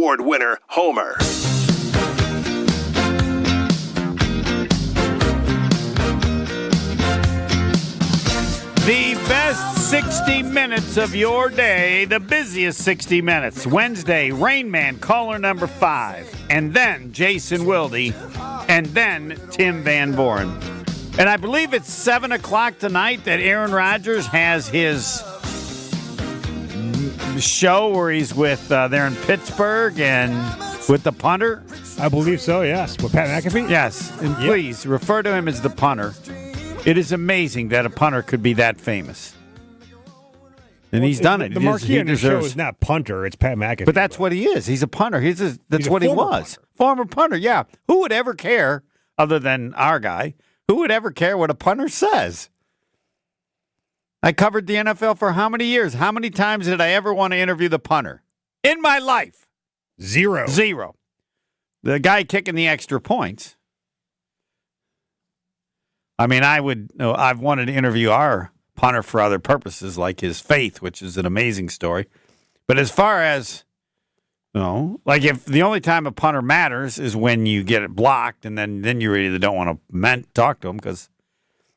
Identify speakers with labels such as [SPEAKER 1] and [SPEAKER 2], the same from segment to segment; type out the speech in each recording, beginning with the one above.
[SPEAKER 1] Award winner, Homer.
[SPEAKER 2] The best 60 minutes of your day, the busiest 60 minutes. Wednesday, Rainman, caller number 5. And then Jason Wilde. And then Tim Van Vooren. And I believe it's 7 o'clock tonight that Aaron Rodgers has his show where he's with, there in Pittsburgh and with the punter.
[SPEAKER 3] I believe so, yes. With Pat McAfee?
[SPEAKER 2] Yes. And please refer to him as the punter. It is amazing that a punter could be that famous. And he's done it.
[SPEAKER 3] The marquee on the show is not punter, it's Pat McAfee.
[SPEAKER 2] But that's what he is. He's a punter. That's what he was.
[SPEAKER 3] Punter.
[SPEAKER 2] Former punter, yeah. Who would ever care, other than our guy, who would ever care what a punter says? I covered the NFL for how many years? How many times did I ever want to interview the punter? In my life.
[SPEAKER 3] Zero.
[SPEAKER 2] The guy kicking the extra points. I mean, I've wanted to interview our punter for other purposes, like his faith, which is an amazing story. But as far as, like if the only time a punter matters is when you get it blocked, and then you really don't want to talk to them because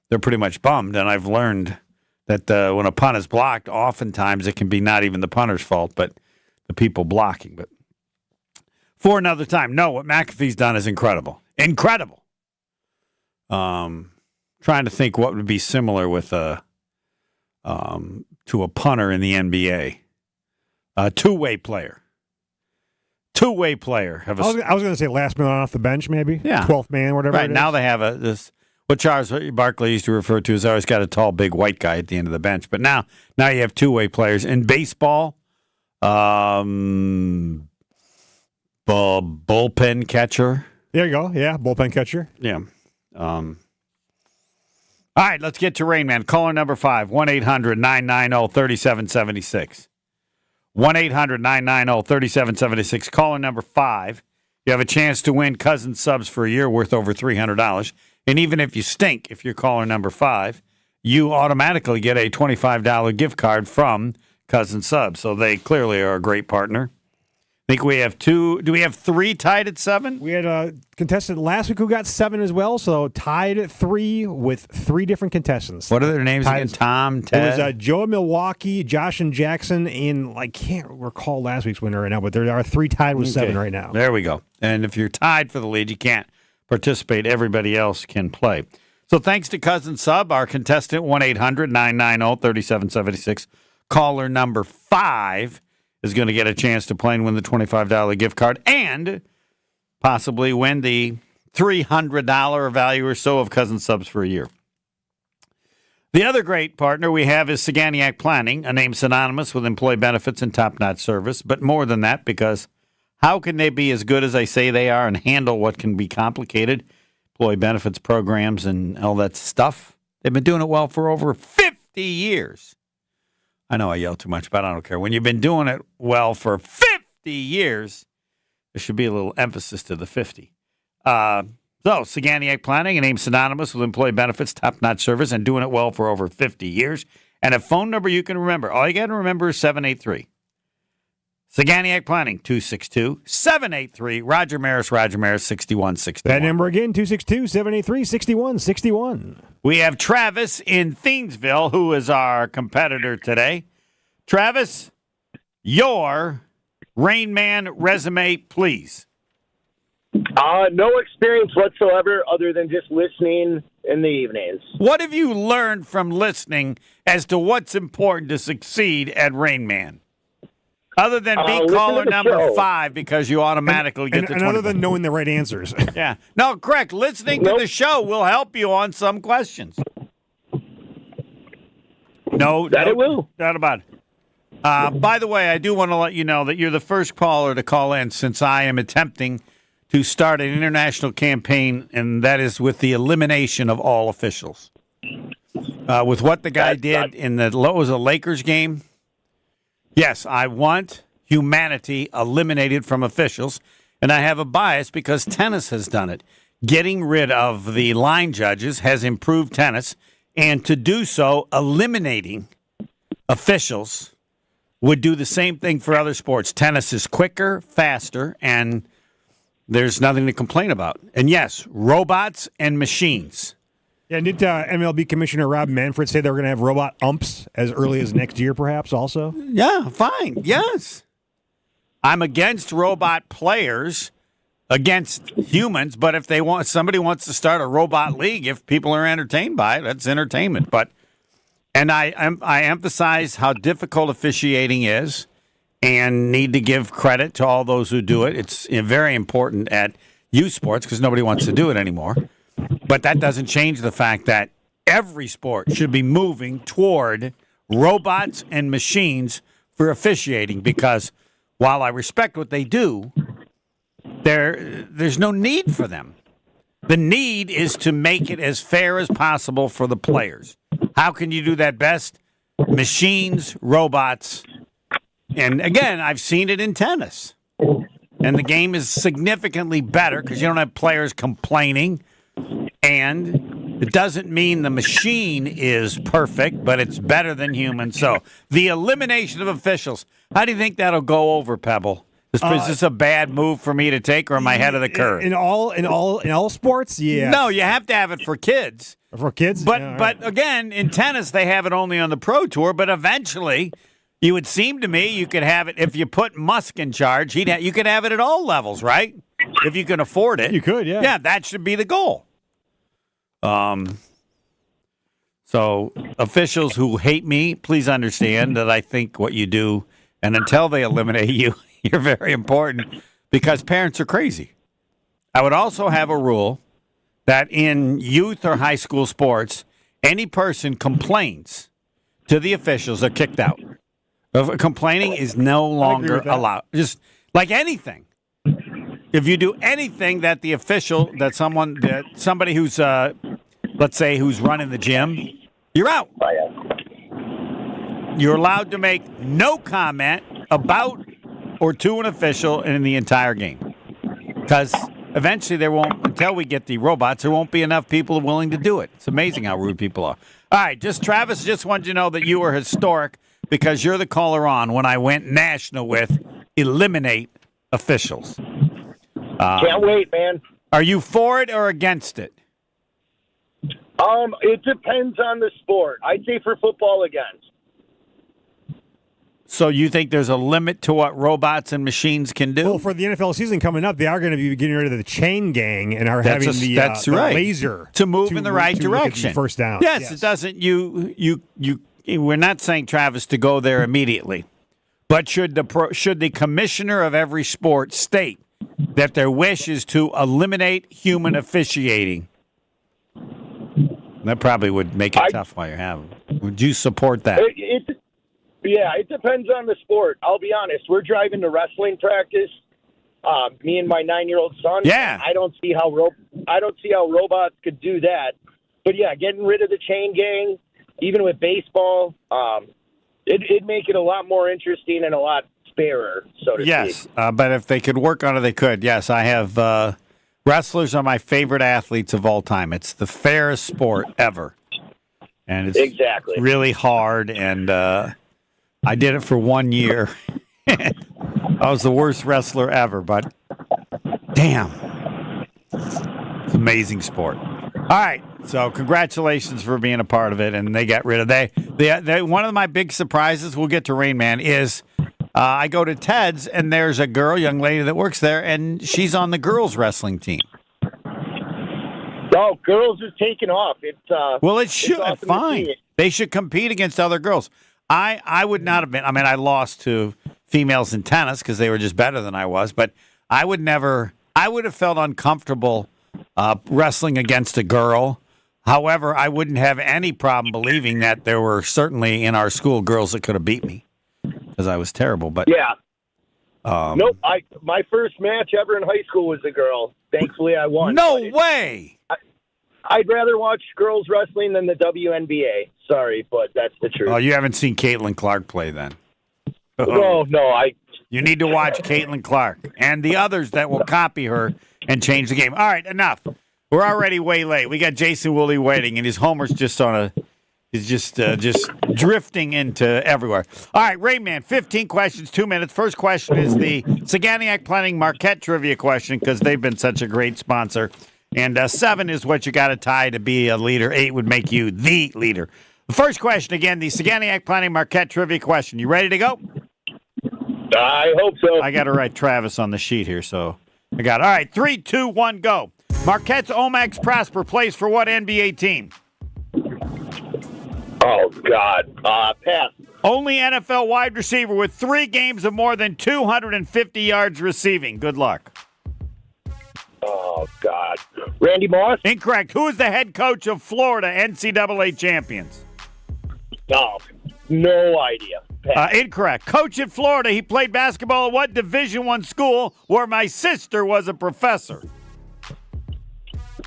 [SPEAKER 2] they're pretty much bummed. And I've learned that when a punt is blocked, oftentimes it can be not even the punter's fault, but the people blocking. But for another time, no, what McAfee's done is incredible. Incredible. Trying to think what would be similar with to a punter in the NBA. A two-way player. Two-way player.
[SPEAKER 3] I was going to say last man off the bench, maybe.
[SPEAKER 2] Yeah.
[SPEAKER 3] 12th man, whatever.
[SPEAKER 2] Right, now they have what Charles Barkley used to refer to as always got a tall, big white guy at the end of the bench. But now you have two-way players. In baseball, bullpen catcher.
[SPEAKER 3] There you go. Yeah, bullpen catcher.
[SPEAKER 2] Yeah. All right, let's get to Rainman. Caller number 5, 1-800-990-3776. 1-800-990-3776. Caller number 5. You have a chance to win Cousin Subs for a year worth over $300. And even if you stink, if you're caller number 5, you automatically get a $25 gift card from Cousin Subs. So they clearly are a great partner. I think we have 2. Do we have 3 tied at 7?
[SPEAKER 3] We had a contestant last week who got 7 as well, so tied at 3 with 3 different contestants.
[SPEAKER 2] What are their names again? Tom, Ted?
[SPEAKER 3] It was Joe in Milwaukee, Josh and Jackson, and I can't recall last week's winner right now, but there are 3 tied with 7 right now.
[SPEAKER 2] There we go. And if you're tied for the lead, you can't participate. Everybody else can play. So thanks to Cousin Sub, our contestant, 1-800-990-3776. Caller number 5 is going to get a chance to play and win the $25 gift card and possibly win the $300 value or so of Cousin Subs for a year. The other great partner we have is Saganiac Planning, a name synonymous with employee benefits and top-notch service, but more than that, because how can they be as good as they say they are and handle what can be complicated employee benefits programs and all that stuff? They've been doing it well for over 50 years. I know I yell too much, but I don't care. When you've been doing it well for 50 years, there should be a little emphasis to the 50. So, Saganiac Planning, a name synonymous with employee benefits, top-notch service, and doing it well for over 50 years. And a phone number you can remember. All you got to remember is 783. Saganiac Planning, 262-783. Roger Maris, 6161.
[SPEAKER 3] That number again, 262-783-6161.
[SPEAKER 2] We have Travis in Thiensville, who is our competitor today. Travis, your Rainman resume, please.
[SPEAKER 4] No experience whatsoever other than just listening in the evenings.
[SPEAKER 2] What have you learned from listening as to what's important to succeed at Rainman? Other than be caller number 5 because you automatically get the 20.
[SPEAKER 3] And other than knowing the right answers.
[SPEAKER 2] Yeah. No, correct. Listening to the show will help you on some questions. No,
[SPEAKER 4] it will.
[SPEAKER 2] Not about it. By the way, I do want to let you know that you're the first caller to call in since I am attempting to start an international campaign, and that is with the elimination of all officials. With what the guy did in the Lakers game. Yes, I want humanity eliminated from officials, and I have a bias because tennis has done it. Getting rid of the line judges has improved tennis, and to do so, eliminating officials would do the same thing for other sports. Tennis is quicker, faster, and there's nothing to complain about. And yes, robots and machines.
[SPEAKER 3] Yeah, did MLB Commissioner Rob Manfred say they were going to have robot umps as early as next year, perhaps, also?
[SPEAKER 2] Yeah, fine. Yes. I'm against robot players against humans, but if somebody wants to start a robot league, if people are entertained by it, that's entertainment. And I emphasize how difficult officiating is and need to give credit to all those who do it. It's very important at youth sports because nobody wants to do it anymore. But that doesn't change the fact that every sport should be moving toward robots and machines for officiating because while I respect what they do, there's no need for them. The need is to make it as fair as possible for the players. How can you do that best? Machines, robots. And again, I've seen it in tennis. And the game is significantly better because you don't have players complaining. And it doesn't mean the machine is perfect, but it's better than human. So the elimination of officials, how do you think that'll go over, Pebble? Is this a bad move for me to take, or am I ahead of the curve?
[SPEAKER 3] In all sports, yeah.
[SPEAKER 2] No, you have to have it for kids.
[SPEAKER 3] For kids,
[SPEAKER 2] but
[SPEAKER 3] yeah,
[SPEAKER 2] but again, in tennis they have it only on the pro tour. But eventually, you would seem to me you could have it if you put Musk in charge. You could have it at all levels, right? If you can afford it,
[SPEAKER 3] you could. Yeah,
[SPEAKER 2] yeah, that should be the goal. So officials who hate me, please understand that I think what you do, and until they eliminate you, you're very important because parents are crazy. I would also have a rule that in youth or high school sports, any person complains to the officials are kicked out. Complaining is no longer allowed. Just like anything. If you do anything that the official, somebody who's, let's say, who's running the gym, you're out. You're allowed to make no comment about or to an official in the entire game. Because eventually until we get the robots, there won't be enough people willing to do it. It's amazing how rude people are. All right, Travis just wanted you to know that you were historic because you're the caller on when I went national with eliminate officials.
[SPEAKER 4] Can't wait, man.
[SPEAKER 2] Are you for it or against it?
[SPEAKER 4] It depends on the sport. I'd say for football, against.
[SPEAKER 2] So you think there's a limit to what robots and machines can do?
[SPEAKER 3] Well, for the NFL season coming up, they are going to be getting rid of the chain gang and are having the laser
[SPEAKER 2] to move in the right direction.
[SPEAKER 3] First down.
[SPEAKER 2] Yes, it doesn't. We're not saying, Travis, to go there immediately, but should the commissioner of every sport state that their wish is to eliminate human officiating? That probably would make it tough while you're having. Would you support that?
[SPEAKER 4] Yeah, it depends on the sport. I'll be honest. We're driving to wrestling practice. Me and my 9-year-old son.
[SPEAKER 2] Yeah,
[SPEAKER 4] I don't see how robots could do that. But yeah, getting rid of the chain gang, even with baseball, it'd make it a lot more interesting and a lot fairer, so to speak.
[SPEAKER 2] Yes, but if they could work on it, they could. Yes, I have wrestlers are my favorite athletes of all time. It's the fairest sport ever, and it's really hard. And I did it for 1 year. I was the worst wrestler ever, but damn, it's an amazing sport. All right, so congratulations for being a part of it. And they got rid of they one of my big surprises. We'll get to Rainman is. I go to Ted's, and there's a young lady that works there, and she's on the girls' wrestling team.
[SPEAKER 4] Oh, girls is taking off. It
[SPEAKER 2] should.
[SPEAKER 4] Awesome.
[SPEAKER 2] Fine. They should compete against other girls. I would not have been. I mean, I lost to females in tennis because they were just better than I was, but I would have felt uncomfortable wrestling against a girl. However, I wouldn't have any problem believing that there were certainly in our school girls that could have beat me. Because I was terrible, but
[SPEAKER 4] yeah. Nope. My first match ever in high school was a girl. Thankfully, I won.
[SPEAKER 2] No way.
[SPEAKER 4] I'd rather watch girls wrestling than the WNBA. Sorry, but that's the truth.
[SPEAKER 2] Oh, you haven't seen Caitlin Clark play then?
[SPEAKER 4] No.
[SPEAKER 2] You need to watch Caitlin Clark and the others that will copy her and change the game. All right, enough. We're already way late. We got Jason Wilde waiting, and his homer's just on He's just drifting into everywhere. All right, Rainman, 15 questions, 2 minutes. First question is the Saganiac Planning Marquette trivia question because they've been such a great sponsor. And 7 is what you got to tie to be a leader. 8 would make you the leader. The first question, again, the Saganiac Planning Marquette trivia question. You ready to go?
[SPEAKER 4] I hope so.
[SPEAKER 2] I got to write Travis on the sheet here, so I got it. All right, 3, 2, 1, go. Marquette's Omax Prosper plays for what NBA team?
[SPEAKER 4] Oh, God. Pass.
[SPEAKER 2] Only NFL wide receiver with 3 games of more than 250 yards receiving. Good luck.
[SPEAKER 4] Oh, God. Randy Moss?
[SPEAKER 2] Incorrect. Who is the head coach of Florida NCAA champions?
[SPEAKER 4] Oh, no idea. Pass.
[SPEAKER 2] Incorrect. Coach in Florida. He played basketball at what Division I school where my sister was a professor?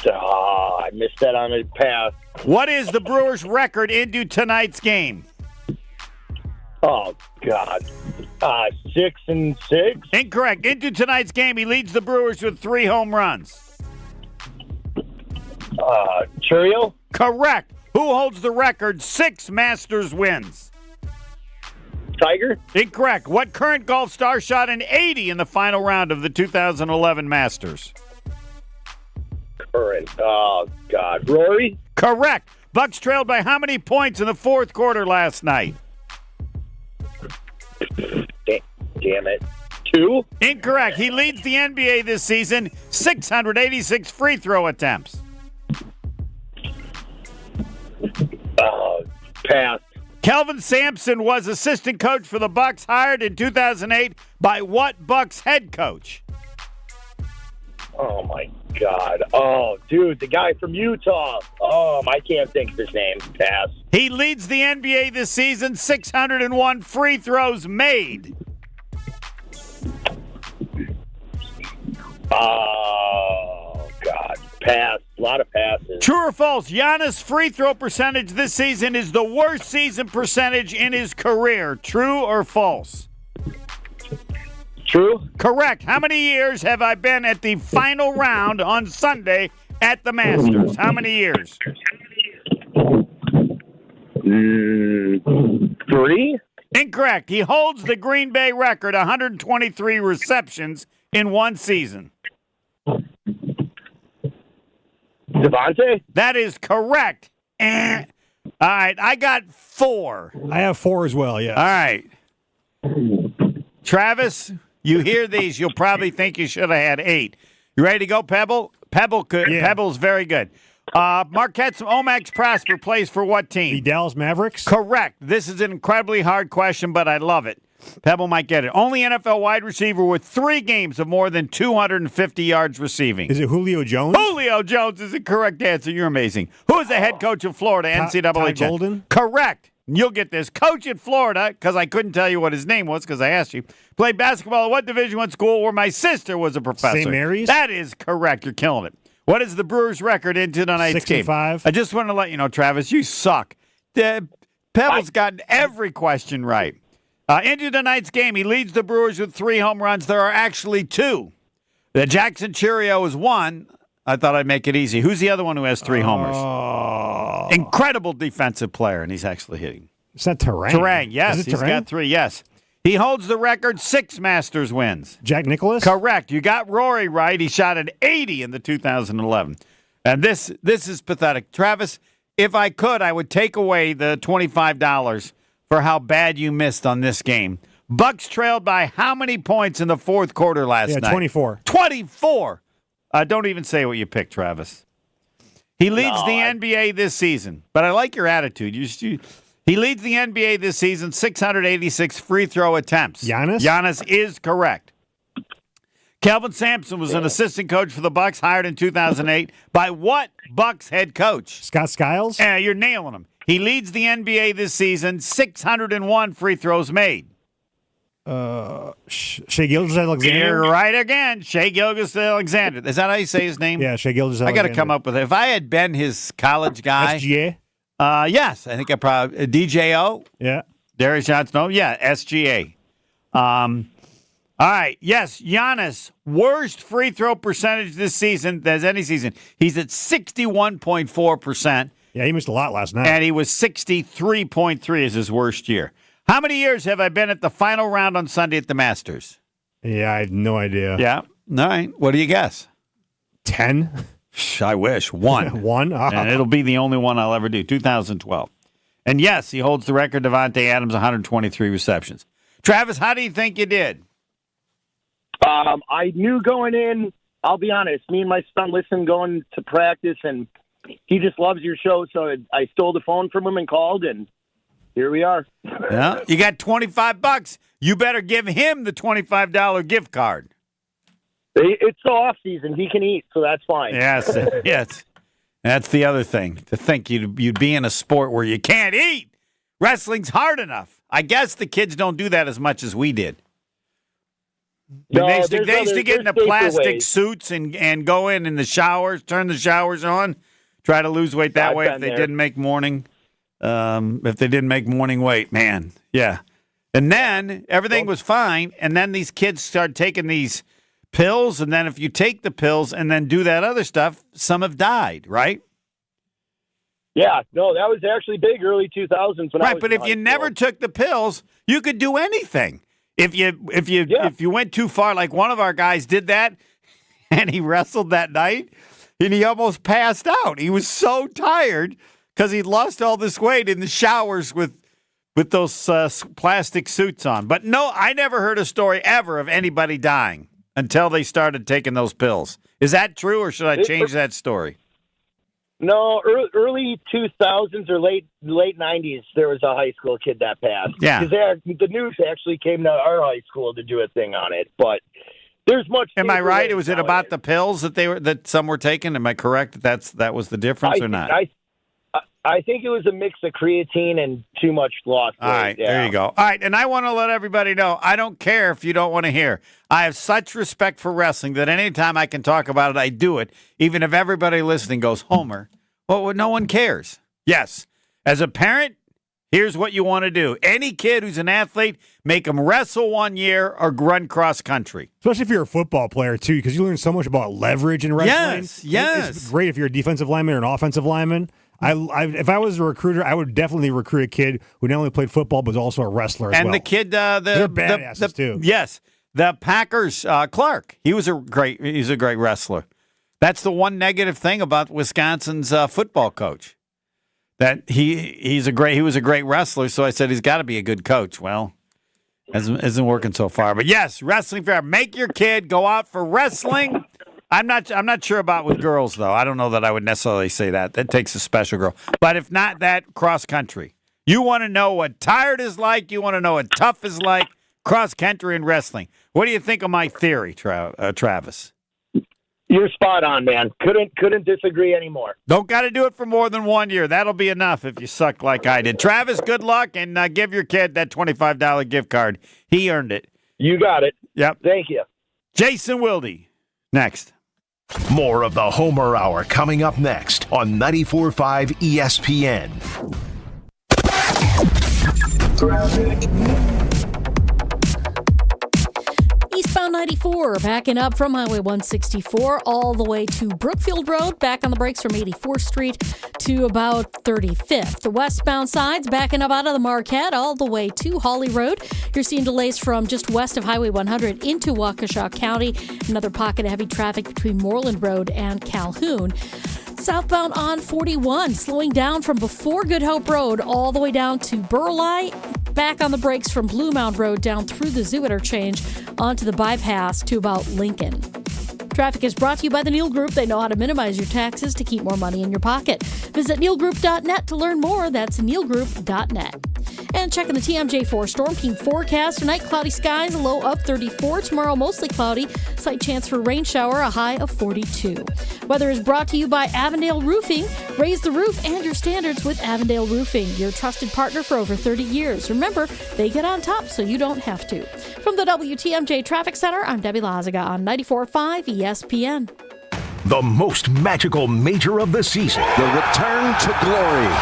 [SPEAKER 4] I missed that on a pass.
[SPEAKER 2] What is the Brewers' record into tonight's game?
[SPEAKER 4] Oh, God. 6-6?
[SPEAKER 2] Incorrect. Into tonight's game, he leads the Brewers with 3 home runs.
[SPEAKER 4] Churio?
[SPEAKER 2] Correct. Who holds the record 6 Masters wins?
[SPEAKER 4] Tiger?
[SPEAKER 2] Incorrect. What current golf star shot an 80 in the final round of the 2011 Masters?
[SPEAKER 4] Current. Oh, God. Rory?
[SPEAKER 2] Correct. Bucks trailed by how many points in the fourth quarter last night?
[SPEAKER 4] Damn it. 2?
[SPEAKER 2] Incorrect. He leads the NBA this season, 686 free throw attempts.
[SPEAKER 4] Pass.
[SPEAKER 2] Kelvin Sampson was assistant coach for the Bucks, hired in 2008 by what Bucks head coach?
[SPEAKER 4] Oh, my God. Oh, dude, the guy from Utah. I can't think of his name. Pass.
[SPEAKER 2] He leads the NBA this season, 601 free throws made.
[SPEAKER 4] Oh, God. Pass. A lot of passes.
[SPEAKER 2] True or false? Giannis' free throw percentage this season is the worst season percentage in his career. True or false?
[SPEAKER 4] True?
[SPEAKER 2] Correct. How many years have I been at the final round on Sunday at the Masters? How many years?
[SPEAKER 4] 3?
[SPEAKER 2] Incorrect. He holds the Green Bay record, 123 receptions in one season.
[SPEAKER 4] Devontae?
[SPEAKER 2] That is correct. All right, I got 4.
[SPEAKER 3] I have 4 as well, yeah.
[SPEAKER 2] All right. Travis, you hear these, you'll probably think you should have had 8. You ready to go, Pebble? Pebble's very good. Marquette's Omax Prosper plays for what team?
[SPEAKER 3] The Dallas Mavericks?
[SPEAKER 2] Correct. This is an incredibly hard question, but I love it. Pebble might get it. Only NFL wide receiver with 3 games of more than 250 yards receiving.
[SPEAKER 3] Is it Julio Jones?
[SPEAKER 2] Julio Jones is the correct answer. You're amazing. Who is the head coach of Florida NCAA?
[SPEAKER 3] Ty Golden?
[SPEAKER 2] Correct. You'll get this. Coach at Florida, because I couldn't tell you what his name was because I asked you. Played basketball at what Division I school where my sister was a professor?
[SPEAKER 3] St. Mary's?
[SPEAKER 2] That is correct. You're killing it. What is the Brewers' record into tonight's
[SPEAKER 3] 65.
[SPEAKER 2] game? I just want to let you know, Travis, you suck. Pebble's gotten every question right. Into tonight's game, he leads the Brewers with 3 home runs. There are actually 2. The Jackson Churio is 1. I thought I'd make it easy. Who's the other one who has 3 homers? Incredible defensive player, and he's actually hitting.
[SPEAKER 3] Is that Terang?
[SPEAKER 2] Terang, yes.
[SPEAKER 3] Is it
[SPEAKER 2] He's
[SPEAKER 3] Terang?
[SPEAKER 2] got 3, yes. He holds the record 6 Masters wins.
[SPEAKER 3] Jack Nicklaus?
[SPEAKER 2] Correct. You got Rory right. He shot an 80 in the 2011. And this is pathetic. Travis, if I could, I would take away the $25 for how bad you missed on this game. Bucks trailed by how many points in the fourth quarter last night?
[SPEAKER 3] 24.
[SPEAKER 2] 24. Don't even say what you picked, Travis. He leads the NBA this season, but I like your attitude. He leads the NBA this season, 686 free throw attempts.
[SPEAKER 3] Giannis?
[SPEAKER 2] Giannis is correct. Kelvin Sampson was an assistant coach for the Bucks, hired in 2008 by what Bucks head coach?
[SPEAKER 3] Scott Skiles?
[SPEAKER 2] Yeah, you're nailing him. He leads the NBA this season, 601 free throws made.
[SPEAKER 3] Shea Gilgeous-Alexander?
[SPEAKER 2] You're right again. Shea Gilgeous-Alexander. Is that how you say his name?
[SPEAKER 3] Yeah, Shea
[SPEAKER 2] I
[SPEAKER 3] Gilgeous-Alexander.
[SPEAKER 2] got to come up with it. If I had been his college guy.
[SPEAKER 3] SGA?
[SPEAKER 2] Yes. I think I probably. DJO?
[SPEAKER 3] Yeah.
[SPEAKER 2] Darius Johnson? No? Yeah, SGA. All right. Yes, Giannis, worst free throw percentage this season as any season. He's at 61.4%.
[SPEAKER 3] Yeah, he missed a lot last night.
[SPEAKER 2] And he was 63.3 is his worst year. How many years have I been at the final round on Sunday at the Masters?
[SPEAKER 3] Yeah, I have no idea.
[SPEAKER 2] Yeah. All right. What do you guess?
[SPEAKER 3] 10?
[SPEAKER 2] I wish. 1.
[SPEAKER 3] 1? Oh.
[SPEAKER 2] And it'll be the only one I'll ever do. 2012. And yes, he holds the record. Devontae Adams, 123 receptions. Travis, how do you think you did?
[SPEAKER 4] I knew going in, I'll be honest, me and my son listened going to practice, and he just loves your show, so I stole the phone from him and called, and here we are.
[SPEAKER 2] Yeah, you got $25. You better give him the $25 gift card.
[SPEAKER 4] It's the off season; he can eat, so that's fine.
[SPEAKER 2] Yes, yes. That's the other thing. To think you'd be in a sport where you can't eat. Wrestling's hard enough. I guess the kids don't do that as much as we did.
[SPEAKER 4] No,
[SPEAKER 2] they used to get in the plastic
[SPEAKER 4] ways.
[SPEAKER 2] suits and go in the showers, turn the showers on, try to lose weight that way if they didn't make morning. If they didn't make morning weight, man, yeah. And then everything was fine, and then these kids started taking these pills, and then if you take the pills and then do that other stuff, some have died, right?
[SPEAKER 4] Yeah, no, that was actually big early 2000s.
[SPEAKER 2] Right, but if you never took the pills, you could do anything. If you went too far, like one of our guys did that, and he wrestled that night, and he almost passed out. He was so tired because he'd lost all this weight in the showers with those plastic suits on. But no, I never heard a story ever of anybody dying until they started taking those pills. Is that true, or should I change that story?
[SPEAKER 4] No, early 2000s or late 90s, there was a high school kid that passed.
[SPEAKER 2] Yeah.
[SPEAKER 4] Because the news actually came to our high school to do a thing on it. But there's much.
[SPEAKER 2] Am I right? Was it about the pills that some were taking? Am I correct that was the difference or not?
[SPEAKER 4] I think it was a mix of creatine and too much lost weight.
[SPEAKER 2] All right, there you go. All right, and I want to let everybody know, I don't care if you don't want to hear. I have such respect for wrestling that anytime I can talk about it, I do it, even if everybody listening goes, Homer, well, no one cares. Yes, as a parent, here's what you want to do. Any kid who's an athlete, make them wrestle 1 year or run cross country.
[SPEAKER 3] Especially if you're a football player, too, because you learn so much about leverage in wrestling.
[SPEAKER 2] Yes.
[SPEAKER 3] It's great if you're a defensive lineman or an offensive lineman. If I was a recruiter, I would definitely recruit a kid who not only played football but was also a wrestler as well.
[SPEAKER 2] And the kid,
[SPEAKER 3] they're badasses too.
[SPEAKER 2] Yes, the Packers, Clark. He's a great wrestler. That's the one negative thing about Wisconsin's football coach. That he was a great wrestler. So I said he's got to be a good coach. Well, isn't working so far. But yes, wrestling fair. Make your kid go out for wrestling. I'm not sure about with girls, though. I don't know that I would necessarily say that. That takes a special girl. But if not that, cross country. You want to know what tired is like. You want to know what tough is like. Cross country and wrestling. What do you think of my theory, Travis?
[SPEAKER 4] You're spot on, man. Couldn't disagree anymore.
[SPEAKER 2] Don't got to do it for more than 1 year. That'll be enough if you suck like I did. Travis, good luck, and give your kid that $25 gift card. He earned it.
[SPEAKER 4] You got it.
[SPEAKER 2] Yep.
[SPEAKER 4] Thank you.
[SPEAKER 2] Jason Wilde, next.
[SPEAKER 1] More of the Homer Hour coming up next on 94.5 ESPN.
[SPEAKER 5] Eastbound 94, backing up from Highway 164 all the way to Brookfield Road, back on the brakes from 84th Street to about 35th. The westbound side's backing up out of the Marquette all the way to Hawley Road. You're seeing delays from just west of Highway 100 into Waukesha County. Another pocket of heavy traffic between Moreland Road and Calhoun. Southbound on 41, slowing down from before Good Hope Road all the way down to Burleigh. Back on the brakes from Blue Mound Road down through the Zoo interchange onto the bypass to about Lincoln. Traffic is brought to you by the Neal Group. They know how to minimize your taxes to keep more money in your pocket. Visit nealgroup.net to learn more. That's nealgroup.net. And checking the TMJ4 Storm Team forecast. Tonight, cloudy skies, a low of 34. Tomorrow, mostly cloudy. Slight chance for rain shower, a high of 42. Weather is brought to you by Avondale Roofing. Raise the roof and your standards with Avondale Roofing, your trusted partner for over 30 years. Remember, they get on top so you don't have to. From the WTMJ Traffic Center, I'm Debbie Lazaga on 94.5 ESPN.
[SPEAKER 1] The most magical major of the season.
[SPEAKER 6] The return to glory.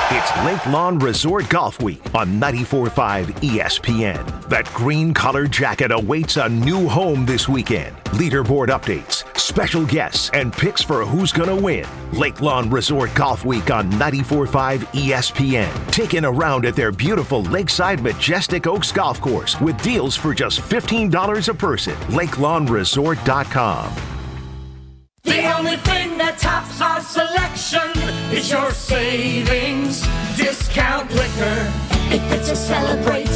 [SPEAKER 1] It's Lake Lawn Resort Golf Week on 94.5 ESPN. That green-colored jacket awaits a new home this weekend. Leaderboard updates, special guests, and picks for who's going to win. Lake Lawn Resort Golf Week on 94.5 ESPN. Taking a round at their beautiful Lakeside Majestic Oaks Golf Course with deals for just $15 a person. LakeLawnResort.com.
[SPEAKER 7] The only thing that tops our selection is your savings. Discount liquor. If it's a celebrate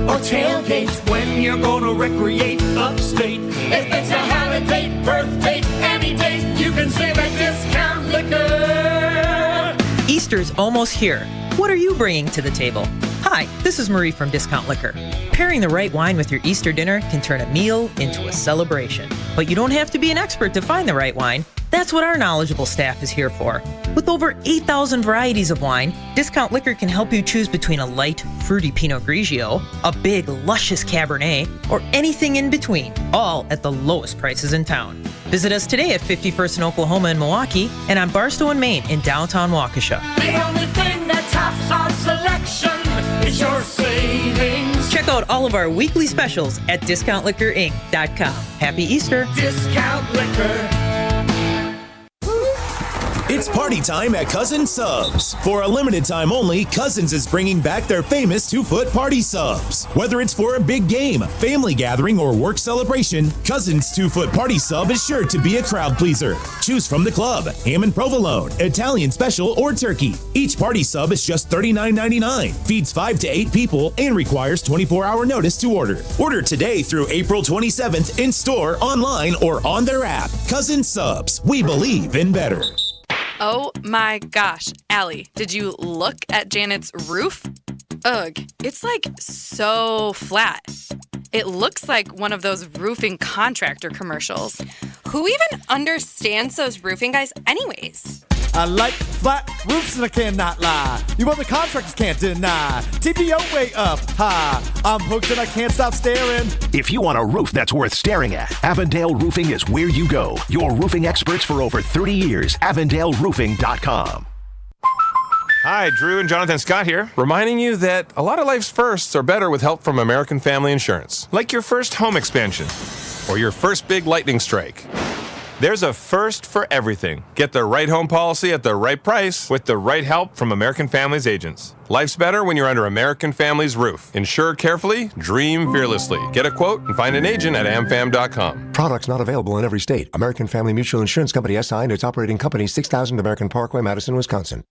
[SPEAKER 7] or tailgate, when you're gonna recreate upstate. If it's a holiday, birthday, any date, you can save at Discount Liquor.
[SPEAKER 8] Easter's almost here. What are you bringing to the table? Hi, this is Marie from Discount Liquor. Pairing the right wine with your Easter dinner can turn a meal into a celebration. But you don't have to be an expert to find the right wine. That's what our knowledgeable staff is here for. With over 8,000 varieties of wine, Discount Liquor can help you choose between a light, fruity Pinot Grigio, a big, luscious Cabernet, or anything in between, all at the lowest prices in town. Visit us today at 51st in Oklahoma and Milwaukee, and on Barstow and Maine in downtown Waukesha.
[SPEAKER 7] The only thing that tops our selection is your savings.
[SPEAKER 8] Check out all of our weekly specials at DiscountLiquorInc.com. Happy Easter!
[SPEAKER 7] Discount Liquor.
[SPEAKER 9] It's party time at Cousins Subs. For a limited time only, Cousins is bringing back their famous 2-foot party subs. Whether it's for a big game, family gathering, or work celebration, Cousins 2-foot party sub is sure to be a crowd pleaser. Choose from the club, ham and provolone, Italian special, or turkey. Each party sub is just $39.99, feeds 5 to 8 people, and requires 24-hour notice to order. Order today through April 27th in store, online, or on their app. Cousins Subs. We believe in better.
[SPEAKER 10] Oh my gosh, Allie, did you look at Janet's roof? Ugh, it's like so flat. It looks like one of those roofing contractor commercials.
[SPEAKER 11] Who even understands those roofing guys anyways?
[SPEAKER 12] I like flat roofs and I cannot lie. You other contractors can't deny. TPO way up high. I'm hooked and I can't stop staring.
[SPEAKER 1] If you want a roof that's worth staring at, Avondale Roofing is where you go. Your roofing experts for over 30 years. AvondaleRoofing.com.
[SPEAKER 13] Hi, Drew and Jonathan Scott here, reminding you that a lot of life's firsts are better with help from American Family Insurance. Like your first home expansion or your first big lightning strike. There's a first for everything. Get the right home policy at the right price with the right help from American Family's agents. Life's better when you're under American Family's roof. Insure carefully, dream fearlessly. Get a quote and find an agent at amfam.com.
[SPEAKER 14] Products not available in every state. American Family Mutual Insurance Company SI and its operating company 6000 American Parkway, Madison, Wisconsin.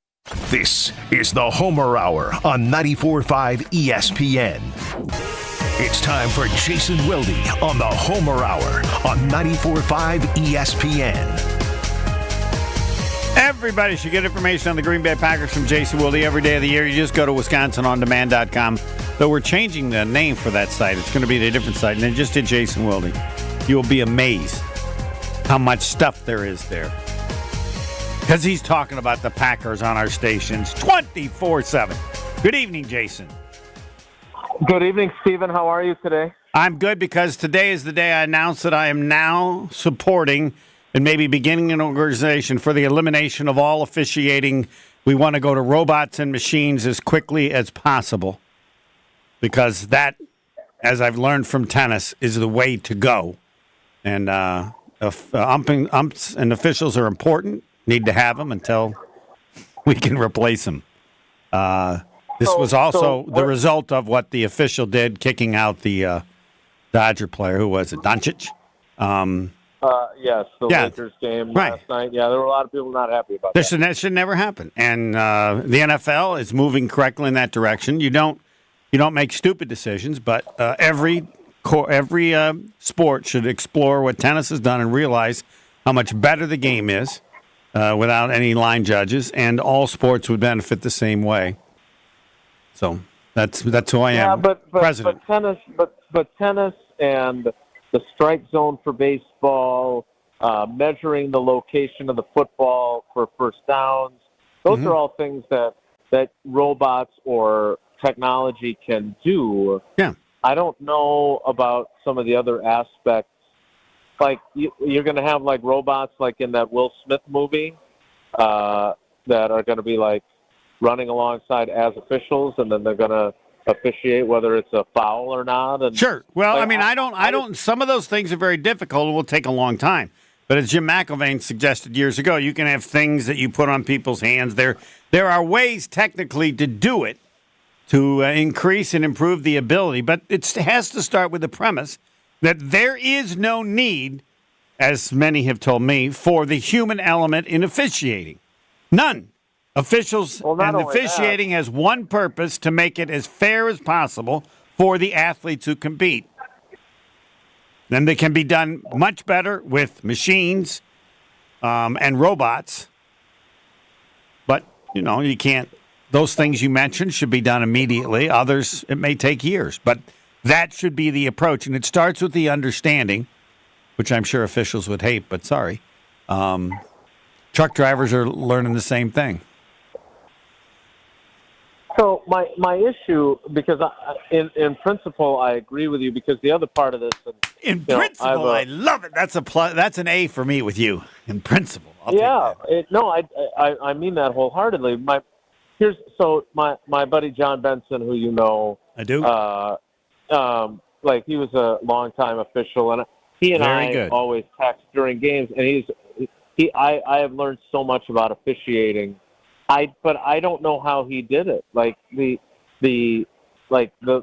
[SPEAKER 1] This is the Homer Hour on 94.5 ESPN. It's time for Jason Wilde on the Homer Hour on 94.5 ESPN.
[SPEAKER 2] Everybody should get information on the Green Bay Packers from Jason Wilde every day of the year. You just go to WisconsinOnDemand.com. Though we're changing the name for that site. It's going to be a different site. And then just did Jason Wilde. You'll be amazed how much stuff there is there. Because he's talking about the Packers on our stations 24/7. Good evening, Jason.
[SPEAKER 15] Good evening, Stephen. How are you today?
[SPEAKER 2] I'm good because today is the day I announced that I am now supporting and maybe beginning an organization for the elimination of all officiating. We want to go to robots and machines as quickly as possible because that, as I've learned from tennis, is the way to go. And umps and officials are important. Need to have them until we can replace them. This was also the result of what the official did, kicking out the Dodger player. Who was it? Doncic?
[SPEAKER 15] Yes, the Lakers game last night. Yeah, there were a lot of people not happy about that.
[SPEAKER 2] That should never happen. And the NFL is moving correctly in that direction. You don't make stupid decisions, but every sport should explore what tennis has done and realize how much better the game is without any line judges, and all sports would benefit the same way. So that's who I am, president.
[SPEAKER 15] But tennis and the strike zone for baseball, measuring the location of the football for first downs, those are all things that robots or technology can do.
[SPEAKER 2] Yeah.
[SPEAKER 15] I don't know about some of the other aspects. Like you're going to have like robots like in that Will Smith movie that are going to be like running alongside as officials, and then they're going to officiate whether it's a foul or not. And
[SPEAKER 2] sure. Well, like, I don't. Some of those things are very difficult and will take a long time. But as Jim McIlvaine suggested years ago, you can have things that you put on people's hands. There are ways technically to do it to increase and improve the ability, but it has to start with the premise that there is no need, as many have told me, for the human element in officiating. None. Officials and officiating has one purpose: to make it as fair as possible for the athletes who compete. Then they can be done much better with machines and robots. But, you can't. Those things you mentioned should be done immediately. Others, it may take years. But that should be the approach. And it starts with the understanding, which I'm sure officials would hate, but sorry. Truck drivers are learning the same thing.
[SPEAKER 15] So my issue, because in principle I agree with you, because the other part of this,
[SPEAKER 2] in principle, I love it. That's that's an A for me with you. In principle, I'll take that.
[SPEAKER 15] I mean that wholeheartedly. My buddy John Benson, who you know,
[SPEAKER 2] I do.
[SPEAKER 15] He was a longtime official, and he and I always text during games, and I have learned so much about officiating. But I don't know how he did it. Like the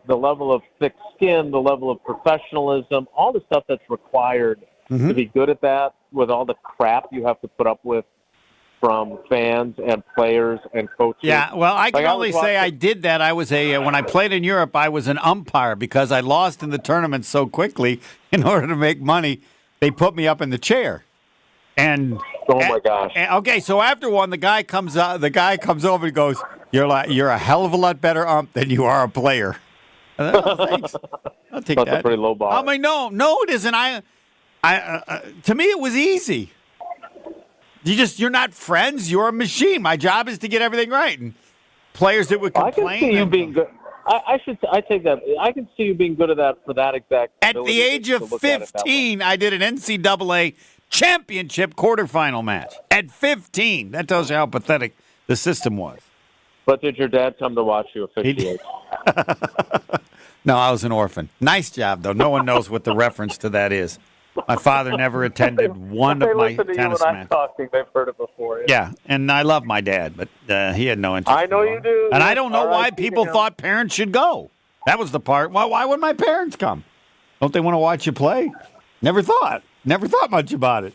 [SPEAKER 15] level of thick skin, the level of professionalism, all the stuff that's required to be good at that, with all the crap you have to put up with from fans and players and coaches.
[SPEAKER 2] Yeah, well, I can only say I did that. I was when I played in Europe, I was an umpire because I lost in the tournament so quickly. In order to make money, they put me up in the chair. And
[SPEAKER 15] oh my gosh!
[SPEAKER 2] Okay, so after one, the guy comes over and goes, "You're a hell of a lot better ump than you are a player." Thanks. I'll take that.
[SPEAKER 15] That's a pretty low bar.
[SPEAKER 2] I mean, no, it isn't. To me, it was easy. You're not friends. You're a machine. My job is to get everything right. And players that would complain.
[SPEAKER 15] I can see you being good. I take that. I can see you being good at that for that exact.
[SPEAKER 2] At the age of 15, I did an NCAA championship quarterfinal match at 15. That tells you how pathetic the system was.
[SPEAKER 15] But did your dad come to watch you officiate?
[SPEAKER 2] No, I was an orphan. Nice job, though. No one knows what the reference to that is. My father never attended one of my tennis matches.
[SPEAKER 15] They've heard it before.
[SPEAKER 2] Yeah, and I love my dad, but he had no interest.
[SPEAKER 15] I know you do.
[SPEAKER 2] And I don't know why people thought parents should go. That was the part. Why would my parents come? Don't they want to watch you play? Never thought much about it.